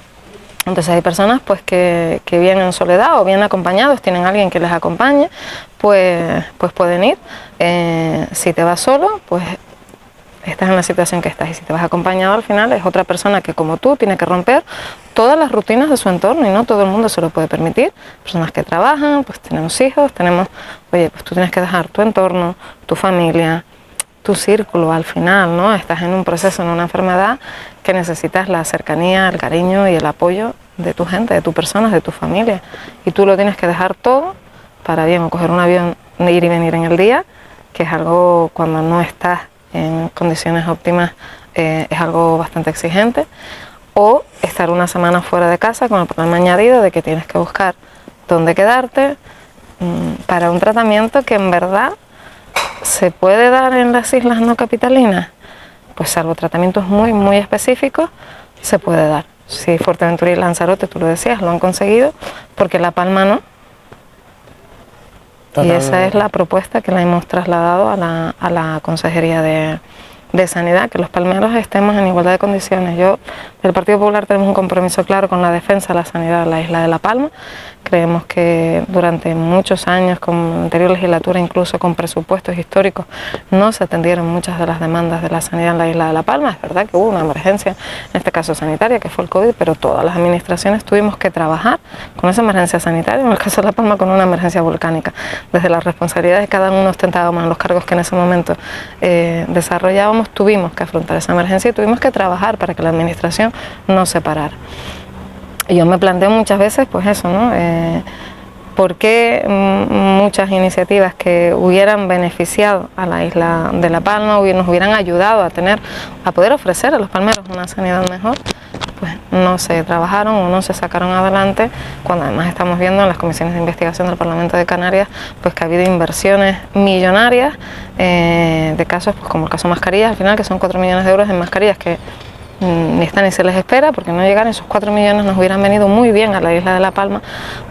Entonces hay personas pues que vienen en soledad o bien acompañados, tienen alguien que les acompañe, pues pueden ir. Si te vas solo, pues estás en la situación que estás, y si te vas acompañado al final es otra persona que como tú tiene que romper todas las rutinas de su entorno, y no todo el mundo se lo puede permitir. Personas que trabajan, pues tenemos hijos, oye, pues tú tienes que dejar tu entorno, tu familia, tu círculo al final, ¿no? Estás en un proceso, en una enfermedad que necesitas la cercanía, el cariño y el apoyo de tu gente, de tus personas, de tu familia, y tú lo tienes que dejar todo para bien o coger un avión, ir y venir en el día, que es algo cuando no estás en condiciones óptimas, es algo bastante exigente, o estar una semana fuera de casa con el problema añadido de que tienes que buscar dónde quedarte para un tratamiento que en verdad se puede dar en las islas no capitalinas, pues salvo tratamientos muy muy específicos, se puede dar. Si Fuerteventura y Lanzarote, tú lo decías, lo han conseguido, porque La Palma no. Totalmente. Y esa es la propuesta que le hemos trasladado a la Consejería de Sanidad, que los palmeros estemos en igualdad de condiciones. Del Partido Popular tenemos un compromiso claro con la defensa de la sanidad de la isla de La Palma. Creemos que durante muchos años, con la anterior legislatura, incluso con presupuestos históricos, no se atendieron muchas de las demandas de la sanidad en la isla de La Palma. Es verdad que hubo una emergencia, en este caso sanitaria, que fue el COVID, pero todas las administraciones tuvimos que trabajar con esa emergencia sanitaria, en el caso de La Palma con una emergencia volcánica. Desde las responsabilidades cada uno ostentábamos en los cargos que en ese momento desarrollábamos, tuvimos que afrontar esa emergencia y tuvimos que trabajar para que la administración no se parara. Y yo me planteo muchas veces, pues eso, ¿no? ¿Por qué muchas iniciativas que hubieran beneficiado a la isla de La Palma, nos hubieran ayudado a poder ofrecer a los palmeros una sanidad mejor, pues no se trabajaron o no se sacaron adelante, cuando además estamos viendo en las comisiones de investigación del Parlamento de Canarias pues que ha habido inversiones millonarias de casos, pues como el caso mascarillas, al final, que son 4 millones de euros en mascarillas que ni están ni se les espera, porque no llegar esos 4 millones nos hubieran venido muy bien a la isla de La Palma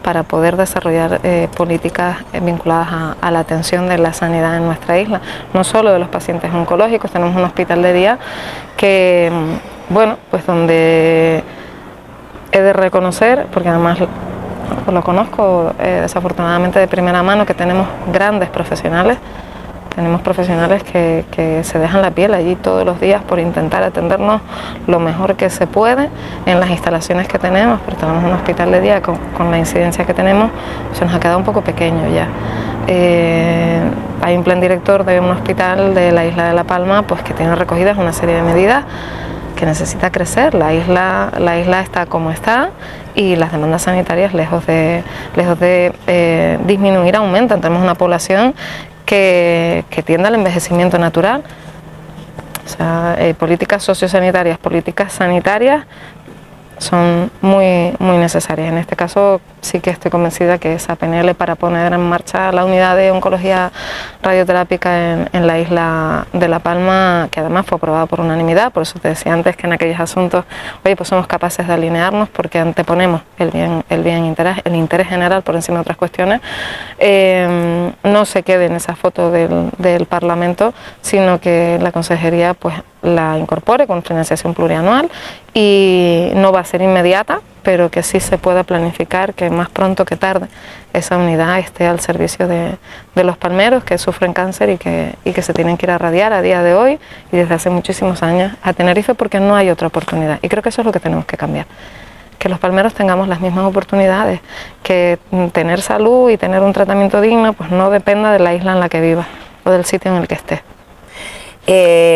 para poder desarrollar políticas vinculadas a la atención de la sanidad en nuestra isla, no solo de los pacientes oncológicos. Tenemos un hospital de día que, bueno, pues donde he de reconocer, porque además lo conozco desafortunadamente de primera mano, que tenemos grandes profesionales, Tenemos profesionales que se dejan la piel allí todos los días por intentar atendernos lo mejor que se puede en las instalaciones que tenemos, pero tenemos un hospital de día con la incidencia que tenemos, se nos ha quedado un poco pequeño ya. Hay un plan director de un hospital de la isla de La Palma pues que tiene recogidas una serie de medidas que necesita crecer. La isla está como está y las demandas sanitarias lejos de disminuir aumentan. Tenemos una población que tiende al envejecimiento natural. O sea, políticas sociosanitarias, políticas sanitarias son muy necesarias. En este caso sí que estoy convencida que esa PNL para poner en marcha la unidad de oncología radioterápica en la isla de La Palma, que además fue aprobada por unanimidad, por eso te decía antes que en aquellos asuntos, oye, pues somos capaces de alinearnos porque anteponemos el interés general por encima de otras cuestiones, no se quede en esa foto del Parlamento, sino que la Consejería pues la incorpore con financiación plurianual y no va a ser inmediata, pero que sí se pueda planificar que más pronto que tarde esa unidad esté al servicio de los palmeros que sufren cáncer y que se tienen que ir a radiar a día de hoy y desde hace muchísimos años a Tenerife porque no hay otra oportunidad. Y creo que eso es lo que tenemos que cambiar, que los palmeros tengamos las mismas oportunidades, que tener salud y tener un tratamiento digno pues no dependa de la isla en la que viva o del sitio en el que esté.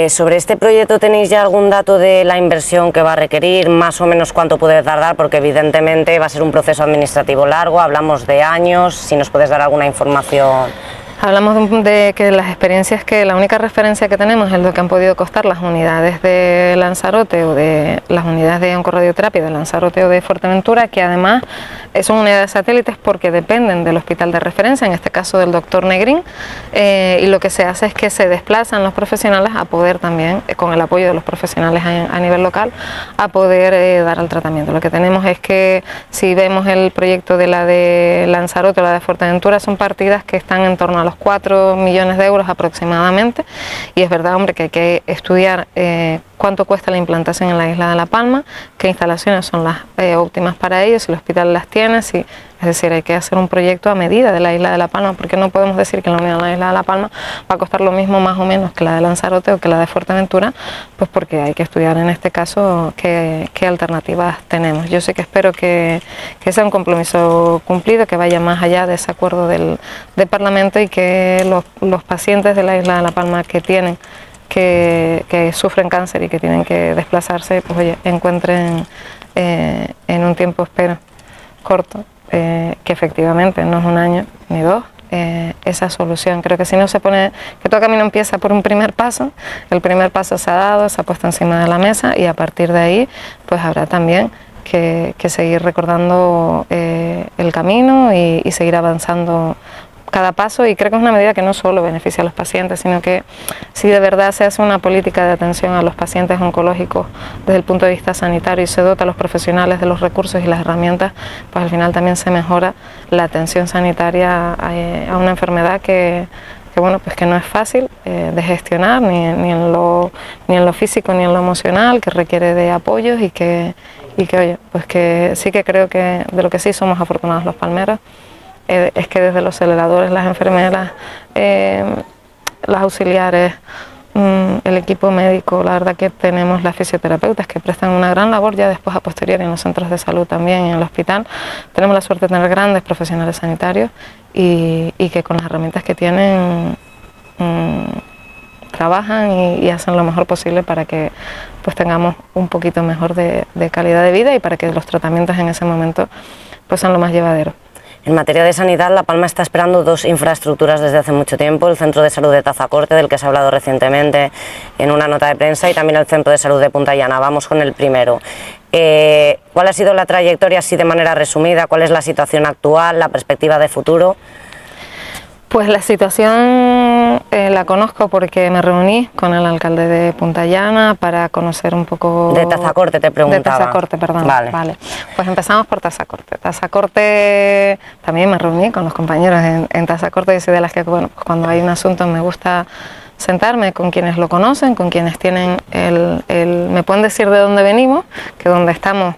Sobre este proyecto, ¿tenéis ya algún dato de la inversión que va a requerir? Más o menos cuánto puede tardar, porque evidentemente va a ser un proceso administrativo largo, hablamos de años, si nos puedes dar alguna información. Hablamos de que las experiencias, que la única referencia que tenemos es lo que han podido costar las unidades de Lanzarote o de las unidades de oncorradioterapia de Lanzarote o de Fuerteventura, que además son unidades satélites porque dependen del hospital de referencia, en este caso del doctor Negrín, y lo que se hace es que se desplazan los profesionales a poder también, con el apoyo de los profesionales a nivel local, a poder dar el tratamiento. Lo que tenemos es que si vemos el proyecto de la de Lanzarote o la de Fuerteventura, son partidas que están en torno a los 4 millones de euros aproximadamente, y es verdad, hombre, que hay que estudiar cuánto cuesta la implantación en la isla de La Palma, qué instalaciones son las óptimas para ellos, si el hospital las tiene, es decir, hay que hacer un proyecto a medida de la isla de La Palma, porque no podemos decir que la unidad de la isla de La Palma va a costar lo mismo más o menos que la de Lanzarote o que la de Fuerteventura, pues porque hay que estudiar en este caso qué alternativas tenemos. Yo sé que espero que sea un compromiso cumplido, que vaya más allá de ese acuerdo del Parlamento y que los pacientes de la isla de La Palma que sufren cáncer y que tienen que desplazarse, pues oye, encuentren en un tiempo, espero, corto, que efectivamente no es un año ni dos, esa solución. Creo que si no se pone, que todo camino empieza por un primer paso, el primer paso se ha dado, se ha puesto encima de la mesa y a partir de ahí pues habrá también que seguir recordando el camino y seguir avanzando cada paso, y creo que es una medida que no solo beneficia a los pacientes, sino que si de verdad se hace una política de atención a los pacientes oncológicos desde el punto de vista sanitario y se dota a los profesionales de los recursos y las herramientas, pues al final también se mejora la atención sanitaria a una enfermedad que bueno, pues que no es fácil de gestionar ni en lo físico ni en lo emocional, que requiere de apoyos y que oye, pues que sí que creo que de lo que sí somos afortunados los palmeros es que desde los celebradores, las enfermeras, las auxiliares, el equipo médico, la verdad que tenemos las fisioterapeutas que prestan una gran labor ya después a posteriori en los centros de salud también, en el hospital. Tenemos la suerte de tener grandes profesionales sanitarios y que con las herramientas que tienen trabajan y hacen lo mejor posible para que pues tengamos un poquito mejor de calidad de vida y para que los tratamientos en ese momento pues sean lo más llevaderos. En materia de sanidad, La Palma está esperando dos infraestructuras desde hace mucho tiempo, el Centro de Salud de Tazacorte, del que se ha hablado recientemente en una nota de prensa, y también el Centro de Salud de Punta Llana. Vamos con el primero. ¿Cuál ha sido la trayectoria, así de manera resumida? ¿Cuál es la situación actual, la perspectiva de futuro? Pues la situación la conozco porque me reuní con el alcalde de Punta Llana para conocer un poco... De Tazacorte te preguntaba. De Tazacorte, perdón. Vale. Pues empezamos por Tazacorte. Tazacorte, también me reuní con los compañeros en Tazacorte, y soy de las que, bueno, pues cuando hay un asunto me gusta sentarme con quienes lo conocen, con quienes tienen me pueden decir de dónde venimos, que donde estamos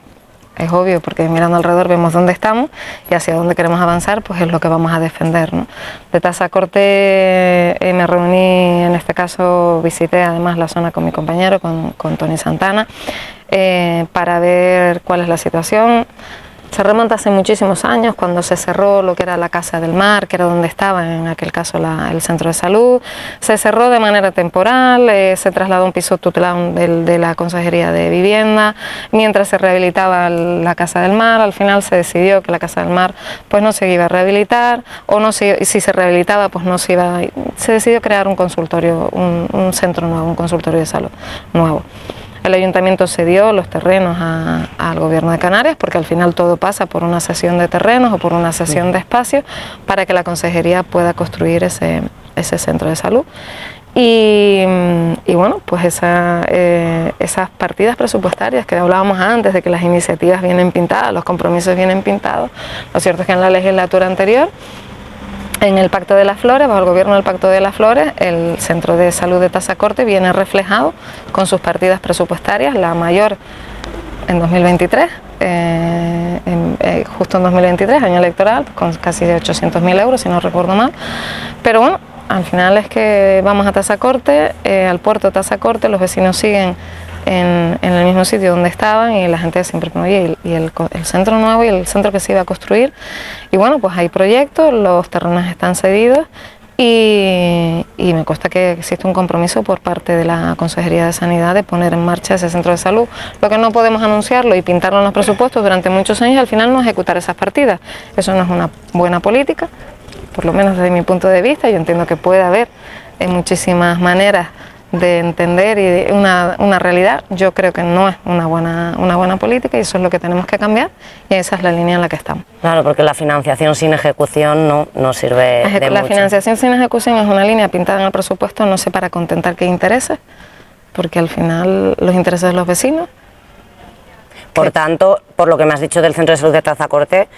es obvio, porque mirando alrededor vemos dónde estamos y hacia dónde queremos avanzar, pues es lo que vamos a defender, ¿no? De Tazacorte me reuní, en este caso visité además la zona con mi compañero, con Tony Santana, para ver cuál es la situación. Se remonta hace muchísimos años, cuando se cerró lo que era la Casa del Mar, que era donde estaba en aquel caso el centro de salud. Se cerró de manera temporal, se trasladó a un piso tutelado de la Consejería de Vivienda, mientras se rehabilitaba la Casa del Mar. Al final se decidió que la Casa del Mar pues no se iba a rehabilitar, o no si se rehabilitaba pues no se iba. Se decidió crear un consultorio, un centro nuevo, un consultorio de salud nuevo. El ayuntamiento cedió los terrenos al Gobierno de Canarias, porque al final todo pasa por una cesión de terrenos o por una cesión de espacios para que la consejería pueda construir ese centro de salud. Y bueno, pues esas partidas presupuestarias que hablábamos antes, de que las iniciativas vienen pintadas, los compromisos vienen pintados, lo cierto es que en la legislatura anterior, en el Pacto de las Flores, bajo el gobierno del Pacto de las Flores, el Centro de Salud de Tazacorte viene reflejado con sus partidas presupuestarias, la mayor en 2023, justo en 2023, año electoral, con casi de 800.000 euros, si no recuerdo mal. Pero bueno, al final es que vamos a Tazacorte, al puerto de Tazacorte, los vecinos siguen en el mismo sitio donde estaban, y la gente siempre me oye, y el centro nuevo y el centro que se iba a construir. Y bueno, pues hay proyectos, los terrenos están cedidos, y me consta que existe un compromiso por parte de la Consejería de Sanidad de poner en marcha ese centro de salud. Lo que no podemos anunciarlo y pintarlo en los presupuestos durante muchos años, al final no ejecutar esas partidas. Eso no es una buena política, por lo menos desde mi punto de vista. Yo entiendo que puede haber muchísimas maneras de entender y una realidad. Yo creo que no es una buena política, y eso es lo que tenemos que cambiar, y esa es la línea en la que estamos. Claro, porque la financiación sin ejecución no sirve de mucho. La financiación sin ejecución es una línea pintada en el presupuesto, no sé para contentar qué intereses, porque al final los intereses de los vecinos. Por tanto, por lo que me has dicho del Centro de Salud de Tazacorte,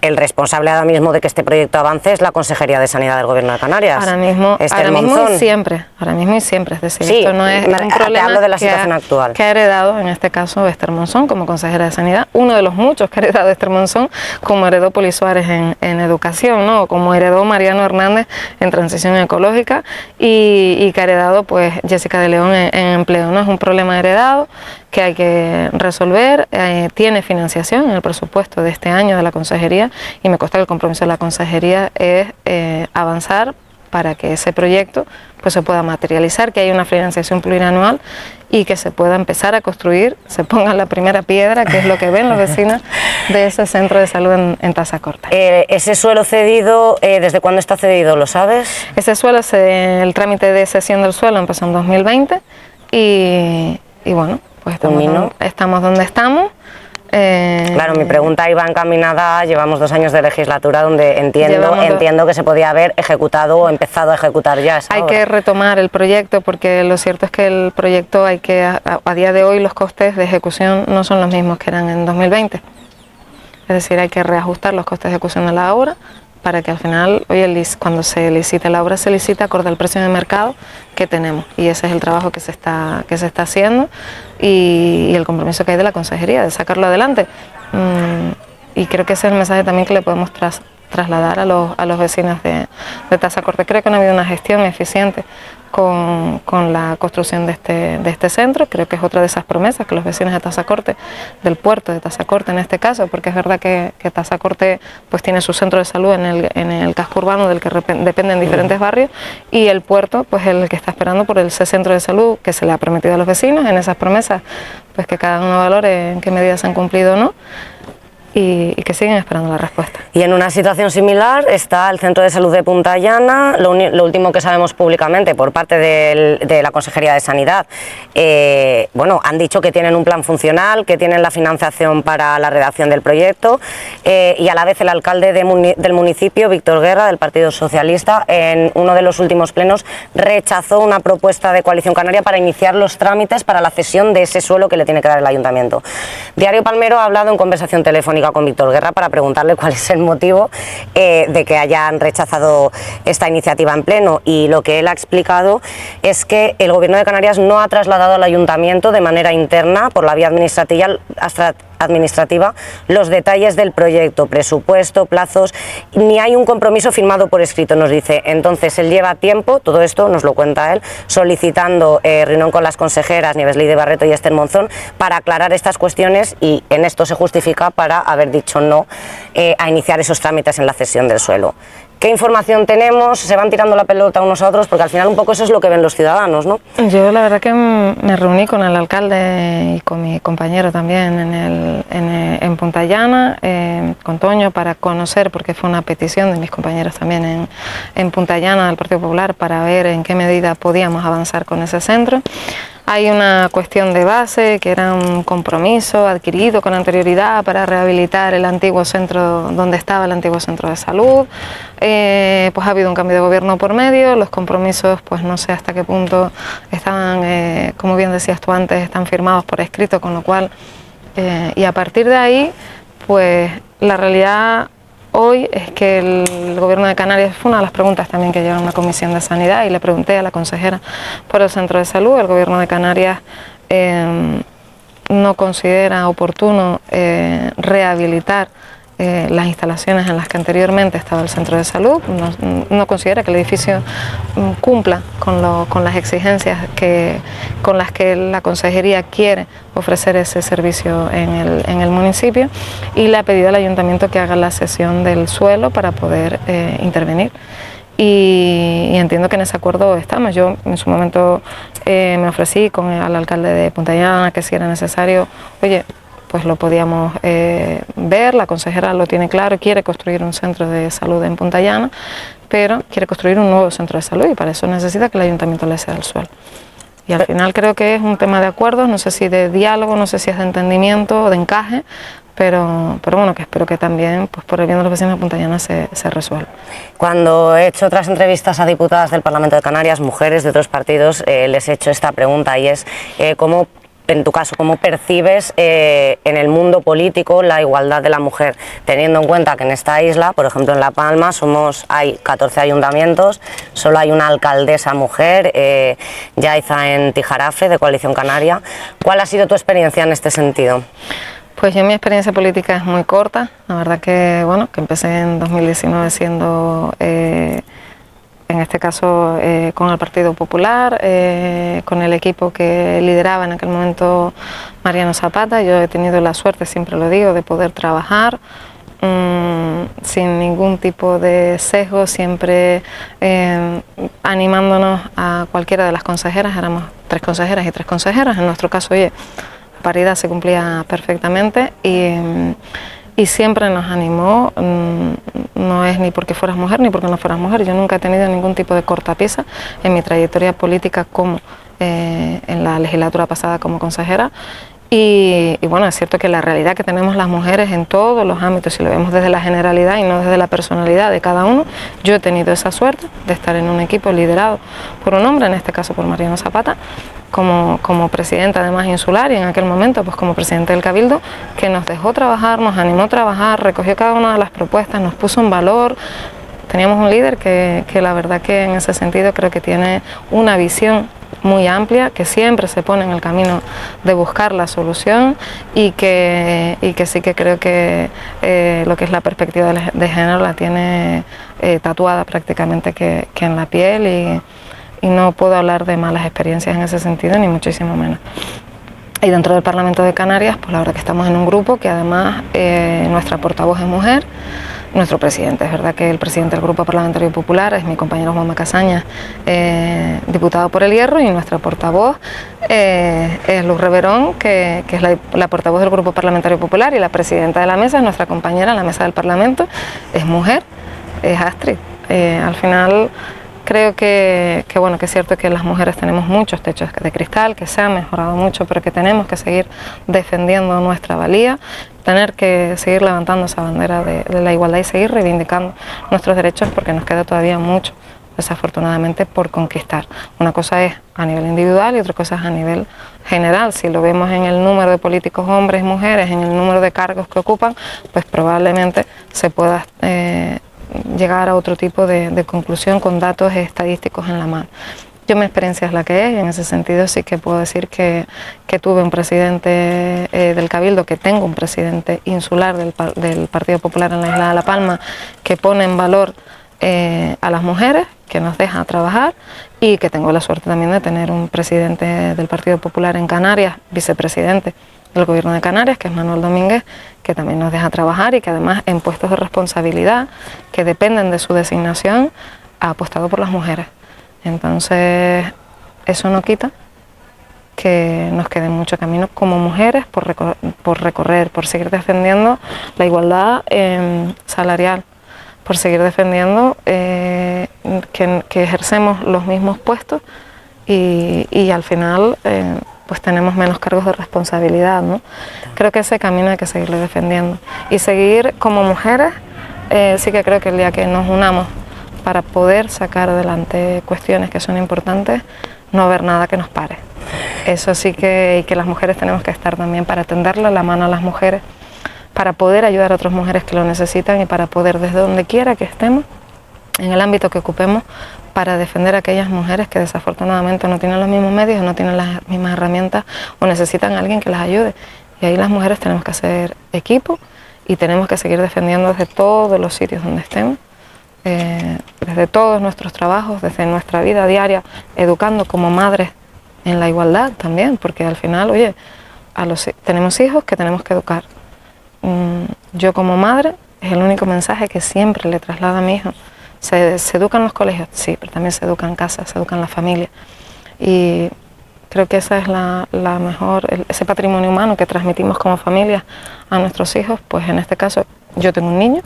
el responsable ahora mismo de que este proyecto avance es la Consejería de Sanidad del Gobierno de Canarias. Ahora mismo y siempre, es decir, sí, esto no es un problema hablo de la situación actual. Que ha heredado, en este caso, Esther Monzón como consejera de Sanidad, uno de los muchos que ha heredado Esther Monzón, como heredó Poli Suárez en educación, ¿no? O como heredó Mariano Hernández en transición ecológica, y que ha heredado pues Jessica de León en empleo, ¿no? Es un problema heredado que hay que resolver, tiene financiación en el presupuesto de este año de la consejería, y me consta que el compromiso de la consejería es avanzar para que ese proyecto pues se pueda materializar, que haya una financiación plurianual y que se pueda empezar a construir, se ponga la primera piedra, que es lo que ven los vecinos de ese centro de salud en Tazacorte. ¿Ese suelo cedido, desde cuándo está cedido, lo sabes? Ese suelo, el trámite de cesión del suelo empezó en 2020, y bueno, pues estamos donde estamos. Claro, mi pregunta iba encaminada, llevamos 2 años de legislatura donde entiendo que se podía haber ejecutado o empezado a ejecutar ya esa obra. Que retomar el proyecto, porque lo cierto es que el proyecto a día de hoy los costes de ejecución no son los mismos que eran en 2020. Es decir, hay que reajustar los costes de ejecución de la obra para que al final, cuando se licite la obra, se licita acorde al precio de mercado que tenemos, y ese es el trabajo que se está haciendo, y el compromiso que hay de la consejería de sacarlo adelante, y creo que ese es el mensaje también que le podemos trasladar a los vecinos de Tazacorte. Creo que no ha habido una gestión eficiente con la construcción de este centro. Creo que es otra de esas promesas que los vecinos de Tazacorte, del puerto de Tazacorte en este caso, porque es verdad que Tazacorte pues tiene su centro de salud en el casco urbano del que dependen diferentes barrios, y el puerto pues el que está esperando por ese centro de salud que se le ha prometido a los vecinos. En esas promesas pues que cada uno valore en qué medidas se han cumplido o no, y que siguen esperando la respuesta. Y en una situación similar está el Centro de Salud de Punta Llana. Lo último que sabemos públicamente por parte de la Consejería de Sanidad, han dicho que tienen un plan funcional, que tienen la financiación para la redacción del proyecto, y a la vez el alcalde del municipio, Víctor Guerra, del Partido Socialista, en uno de los últimos plenos rechazó una propuesta de Coalición Canaria para iniciar los trámites para la cesión de ese suelo que le tiene que dar el ayuntamiento. Diario Palmero ha hablado en conversación telefónica con Víctor Guerra para preguntarle cuál es el motivo de que hayan rechazado esta iniciativa en pleno, y lo que él ha explicado es que administrativa los detalles del proyecto, presupuesto, plazos, ni hay un compromiso firmado por escrito, nos dice. Entonces él lleva tiempo, todo esto nos lo cuenta él, solicitando reunión con las consejeras Nieves Leide Barreto y Esther Monzón para aclarar estas cuestiones, y en esto se justifica para haber dicho no a iniciar esos trámites en la cesión del suelo. ¿Qué información tenemos? ¿Se van tirando la pelota unos a otros? Porque al final un poco eso es lo que ven los ciudadanos, ¿no? Yo la verdad que me reuní con el alcalde y con mi compañero también en Punta Llana, con Toño, para conocer, porque fue una petición de mis compañeros también en Punta Llana del Partido Popular, para ver en qué medida podíamos avanzar con ese centro. Hay una cuestión de base, que era un compromiso adquirido con anterioridad para rehabilitar el antiguo centro, donde estaba el antiguo centro de salud. Pues ha habido un cambio de gobierno por medio, los compromisos pues no sé hasta qué punto estaban, como bien decías tú antes, están firmados por escrito, con lo cual, y a partir de ahí, pues la realidad hoy es que el Gobierno de Canarias, fue una de las preguntas también que llegaron a una comisión de sanidad, y le pregunté a la consejera por el centro de salud. El Gobierno de Canarias no considera oportuno rehabilitar las instalaciones en las que anteriormente estaba el centro de salud, no considera que el edificio cumpla con las exigencias con las que la consejería quiere ofrecer ese servicio en el municipio, y le ha pedido al ayuntamiento que haga la cesión del suelo para poder intervenir. Y entiendo que en ese acuerdo estamos. Yo en su momento me ofrecí al alcalde de Punta Llana que si era necesario, oye, pues lo podíamos ver. La consejera lo tiene claro, quiere construir un centro de salud en Punta Llana, pero quiere construir un nuevo centro de salud, y para eso necesita que el ayuntamiento le ceda el suelo. Y al final creo que es un tema de acuerdos, no sé si de diálogo, no sé si es de entendimiento o de encaje, pero bueno, que espero que también, pues por el bien de los vecinos de Punta Llana, se resuelva. Cuando he hecho otras entrevistas a diputadas del Parlamento de Canarias, mujeres de otros partidos, les he hecho esta pregunta, y es cómo, en tu caso, ¿cómo percibes en el mundo político la igualdad de la mujer? Teniendo en cuenta que en esta isla, por ejemplo en La Palma, hay 14 ayuntamientos, solo hay una alcaldesa mujer, Yaiza en Tijarafe, de Coalición Canaria. ¿Cuál ha sido tu experiencia en este sentido? Pues yo, mi experiencia política es muy corta. La verdad que, bueno, que empecé en 2019 siendo, en este caso, con el Partido Popular, con el equipo que lideraba en aquel momento Mariano Zapata. Yo he tenido la suerte, siempre lo digo, de poder trabajar sin ningún tipo de sesgo, siempre animándonos a cualquiera de las consejeras. Éramos 3 consejeras y 3 consejeras. En nuestro caso, oye, la paridad se cumplía perfectamente, y siempre nos animó. No es ni porque fueras mujer ni porque no fueras mujer. Yo nunca he tenido ningún tipo de cortapisa en mi trayectoria política, como en la legislatura pasada como consejera. Y bueno, es cierto que la realidad que tenemos las mujeres en todos los ámbitos, si lo vemos desde la generalidad y no desde la personalidad de cada uno, yo he tenido esa suerte de estar en un equipo liderado por un hombre, en este caso por Mariano Zapata, como presidenta además insular, y en aquel momento pues como presidente del Cabildo, que nos dejó trabajar, nos animó a trabajar, recogió cada una de las propuestas, nos puso en valor. Teníamos un líder que la verdad que en ese sentido creo que tiene una visión muy amplia, que siempre se pone en el camino de buscar la solución, y que sí que creo que lo que es la perspectiva de género la tiene tatuada prácticamente que en la piel, y no puedo hablar de malas experiencias en ese sentido, ni muchísimo menos. Y dentro del Parlamento de Canarias, pues la verdad que estamos en un grupo que además nuestra portavoz es mujer, nuestro presidente, es verdad que el presidente del Grupo Parlamentario Popular es mi compañero Juanma Casañas, diputado por El Hierro, y nuestra portavoz es Luz Reverón, que es la portavoz del Grupo Parlamentario Popular, y la presidenta de la mesa es nuestra compañera en la mesa del Parlamento, es mujer, es Astrid. Al final creo que bueno, que es cierto que las mujeres tenemos muchos techos de cristal, que se ha mejorado mucho, pero que tenemos que seguir defendiendo nuestra valía, tener que seguir levantando esa bandera de la igualdad y seguir reivindicando nuestros derechos, porque nos queda todavía mucho, desafortunadamente, por conquistar. Una cosa es a nivel individual y otra cosa es a nivel general. Si lo vemos en el número de políticos hombres y mujeres, en el número de cargos que ocupan, pues probablemente se pueda llegar a otro tipo de conclusión con datos estadísticos en la mano. Yo mi experiencia es la que es, y en ese sentido sí que puedo decir que tuve un presidente del Cabildo, que tengo un presidente insular del Partido Popular en la isla de La Palma, que pone en valor a las mujeres, que nos deja trabajar, y que tengo la suerte también de tener un presidente del Partido Popular en Canarias, vicepresidente del Gobierno de Canarias, que es Manuel Domínguez, que también nos deja trabajar y que además en puestos de responsabilidad que dependen de su designación ha apostado por las mujeres. Entonces, eso no quita que nos quede mucho camino como mujeres por recorrer, por seguir defendiendo la igualdad salarial, por seguir defendiendo que ejercemos los mismos puestos y al final pues tenemos menos cargos de responsabilidad, ¿no? Creo que ese camino hay que seguirlo defendiendo y seguir como mujeres. Sí que creo que el día que nos unamos para poder sacar adelante cuestiones que son importantes, no haber nada que nos pare. Eso sí y que las mujeres tenemos que estar también para tenderle la mano a las mujeres, para poder ayudar a otras mujeres que lo necesitan y para poder, desde donde quiera que estemos, en el ámbito que ocupemos, para defender a aquellas mujeres que desafortunadamente no tienen los mismos medios, no tienen las mismas herramientas o necesitan a alguien que las ayude. Y ahí las mujeres tenemos que hacer equipo y tenemos que seguir defendiendo desde todos los sitios donde estemos, desde todos nuestros trabajos, desde nuestra vida diaria, educando como madres en la igualdad también, porque al final, oye, tenemos hijos que tenemos que educar. Yo como madre es el único mensaje que siempre le traslado a mi hijo. ¿Se educa en los colegios? Sí, pero también se educa en casa, se educa en la familia. Y creo que esa es la mejor, ese patrimonio humano que transmitimos como familia a nuestros hijos. Pues en este caso yo tengo un niño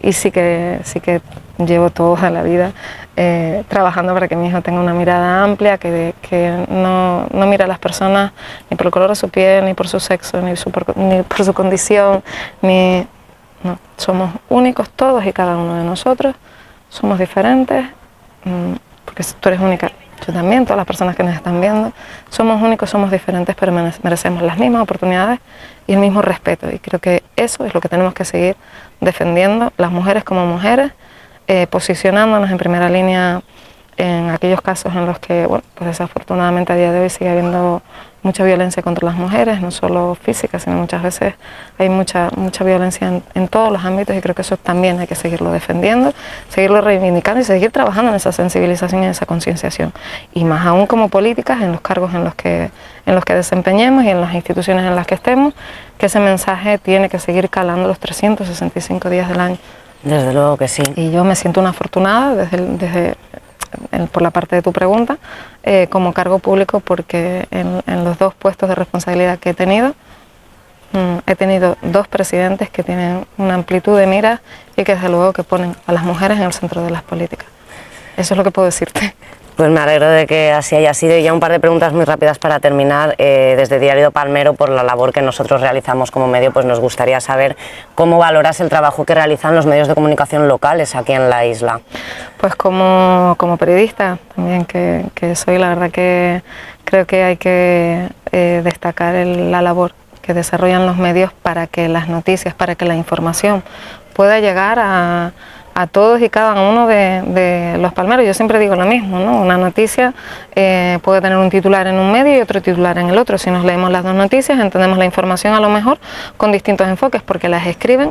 y sí que llevo toda la vida trabajando para que mi hijo tenga una mirada amplia, que no mira a las personas ni por el color de su piel, ni por su sexo, ni por su condición, no, somos únicos todos y cada uno de nosotros, somos diferentes, porque tú eres única, yo también, todas las personas que nos están viendo, somos únicos, somos diferentes, pero merecemos las mismas oportunidades y el mismo respeto, y creo que eso es lo que tenemos que seguir defendiendo, las mujeres como mujeres, posicionándonos en primera línea en aquellos casos en los que, bueno, pues desafortunadamente a día de hoy sigue habiendo mucha violencia contra las mujeres, no solo física, sino muchas veces hay mucha violencia en todos los ámbitos, y creo que eso también hay que seguirlo defendiendo, seguirlo reivindicando y seguir trabajando en esa sensibilización y en esa concienciación. Y más aún como políticas, en los cargos en los que desempeñemos y en las instituciones en las que estemos, que ese mensaje tiene que seguir calando los 365 días del año. Desde luego que sí. Y yo me siento una afortunada por la parte de tu pregunta, como cargo público, porque en los dos puestos de responsabilidad que he tenido dos presidentes que tienen una amplitud de miras y que desde luego que ponen a las mujeres en el centro de las políticas. Eso es lo que puedo decirte. Pues me alegro de que así haya sido. Y ya un par de preguntas muy rápidas para terminar. Desde Diario Palmero, por la labor que nosotros realizamos como medio, pues nos gustaría saber cómo valoras el trabajo que realizan los medios de comunicación locales aquí en la isla. Pues como periodista también que soy, la verdad que creo que hay que destacar la labor que desarrollan los medios para que las noticias, para que la información pueda llegar a todos y cada uno de los palmeros. Yo siempre digo lo mismo, ¿no? Una noticia puede tener un titular en un medio y otro titular en el otro. Si nos leemos las dos noticias, entendemos la información a lo mejor con distintos enfoques, porque las escriben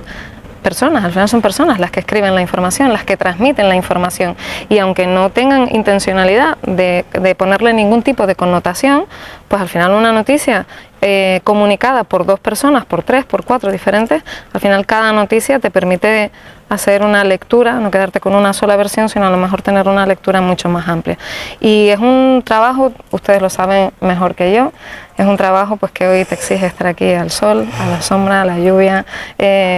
personas, al final son personas las que escriben la información, las que transmiten la información, y aunque no tengan intencionalidad de ponerle ningún tipo de connotación, pues al final una noticia comunicada por dos personas, por tres, por cuatro diferentes, al final cada noticia te permite hacer una lectura, no quedarte con una sola versión, sino a lo mejor tener una lectura mucho más amplia. Y es un trabajo, ustedes lo saben mejor que yo, es un trabajo pues que hoy te exige estar aquí al sol, a la sombra, a la lluvia,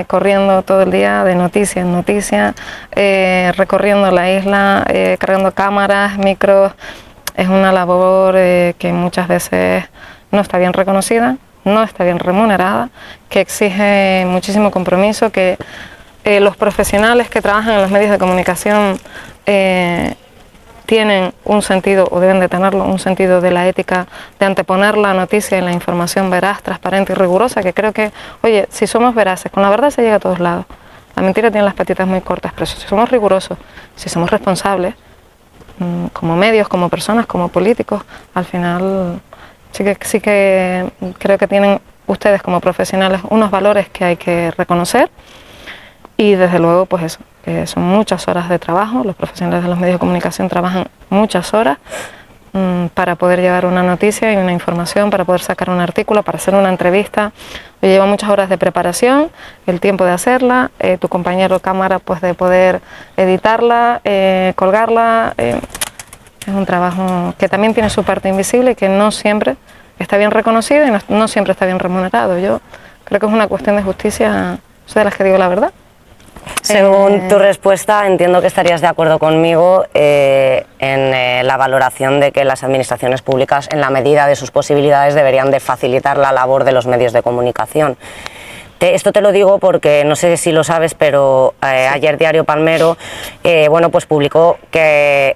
corriendo todo el día de noticia en noticia, recorriendo la isla, cargando cámaras, micros. Es una labor que muchas veces no está bien reconocida, no está bien remunerada, que exige muchísimo compromiso, que los profesionales que trabajan en los medios de comunicación tienen un sentido, o deben de tenerlo, un sentido de la ética, de anteponer la noticia y la información veraz, transparente y rigurosa, que creo que, oye, si somos veraces, con la verdad se llega a todos lados. La mentira tiene las patitas muy cortas, pero si somos rigurosos, si somos responsables, como medios, como personas, como políticos, al final sí que creo que tienen ustedes como profesionales unos valores que hay que reconocer y desde luego pues eso, son muchas horas de trabajo, los profesionales de los medios de comunicación trabajan muchas horas para poder llevar una noticia y una información, para poder sacar un artículo, para hacer una entrevista. Lleva muchas horas de preparación, el tiempo de hacerla, tu compañero de cámara pues de poder editarla, colgarla. Es un trabajo que también tiene su parte invisible y que no siempre está bien reconocido y no siempre está bien remunerado. Yo creo que es una cuestión de justicia, soy de las que digo la verdad. Según tu respuesta, entiendo que estarías de acuerdo conmigo en la valoración de que las administraciones públicas, en la medida de sus posibilidades, deberían de facilitar la labor de los medios de comunicación. Esto te lo digo porque no sé si lo sabes, pero ayer Diario Palmero bueno, pues publicó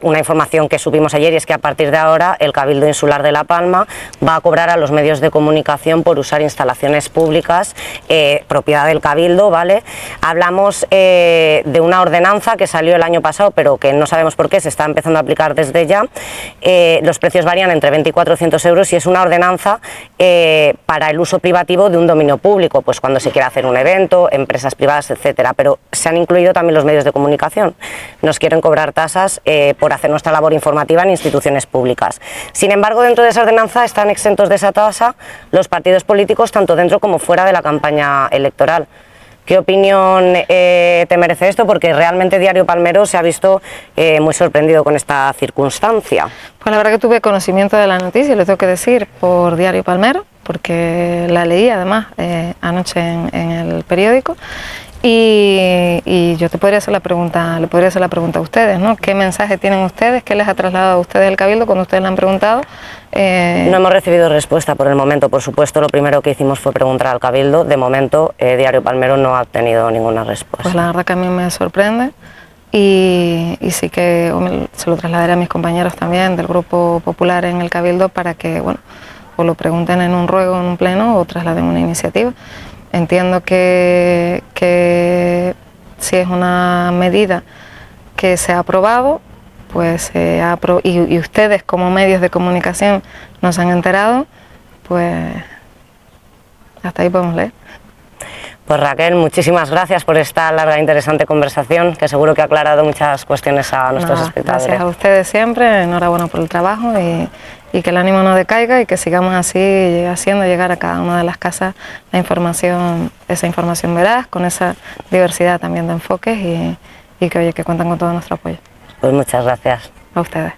una información que supimos ayer, y es que a partir de ahora el Cabildo Insular de La Palma va a cobrar a los medios de comunicación por usar instalaciones públicas propiedad del Cabildo, ¿vale? Hablamos de una ordenanza que salió el año pasado, pero que no sabemos por qué se está empezando a aplicar desde ya. Los precios varían entre 20 y 400 euros y es una ordenanza para el uso privativo de un dominio público, pues cuando se quiere hacer un evento, empresas privadas, etcétera, pero se han incluido también los medios de comunicación. Nos quieren cobrar tasas por hacer nuestra labor informativa en instituciones públicas. Sin embargo, dentro de esa ordenanza están exentos de esa tasa los partidos políticos, tanto dentro como fuera de la campaña electoral. ¿Qué opinión te merece esto? Porque realmente Diario Palmero se ha visto muy sorprendido con esta circunstancia. Pues la verdad que tuve conocimiento de la noticia, lo tengo que decir, por Diario Palmero, porque la leí además anoche en el periódico. Y yo te podría hacer la pregunta, le podría hacer la pregunta a ustedes, ¿no? ¿Qué mensaje tienen ustedes? ¿Qué les ha trasladado a ustedes el Cabildo cuando ustedes le han preguntado? No hemos recibido respuesta por el momento. Por supuesto, lo primero que hicimos fue preguntar al Cabildo. De momento, Diario Palmero no ha obtenido ninguna respuesta. Pues la verdad que a mí me sorprende y sí que se lo trasladaré a mis compañeros también del Grupo Popular en el Cabildo para que, bueno, o lo pregunten en un ruego, en un pleno, o trasladen una iniciativa. Entiendo que si es una medida que se ha aprobado, pues y ustedes como medios de comunicación nos han enterado, pues hasta ahí podemos leer. Pues Raquel, muchísimas gracias por esta larga e interesante conversación, que seguro que ha aclarado muchas cuestiones a nuestros espectadores. Gracias a ustedes siempre, enhorabuena por el trabajo y que el ánimo no decaiga y que sigamos así haciendo llegar a cada una de las casas la información, esa información veraz, con esa diversidad también de enfoques y que, oye, que cuentan con todo nuestro apoyo. Pues muchas gracias. A ustedes.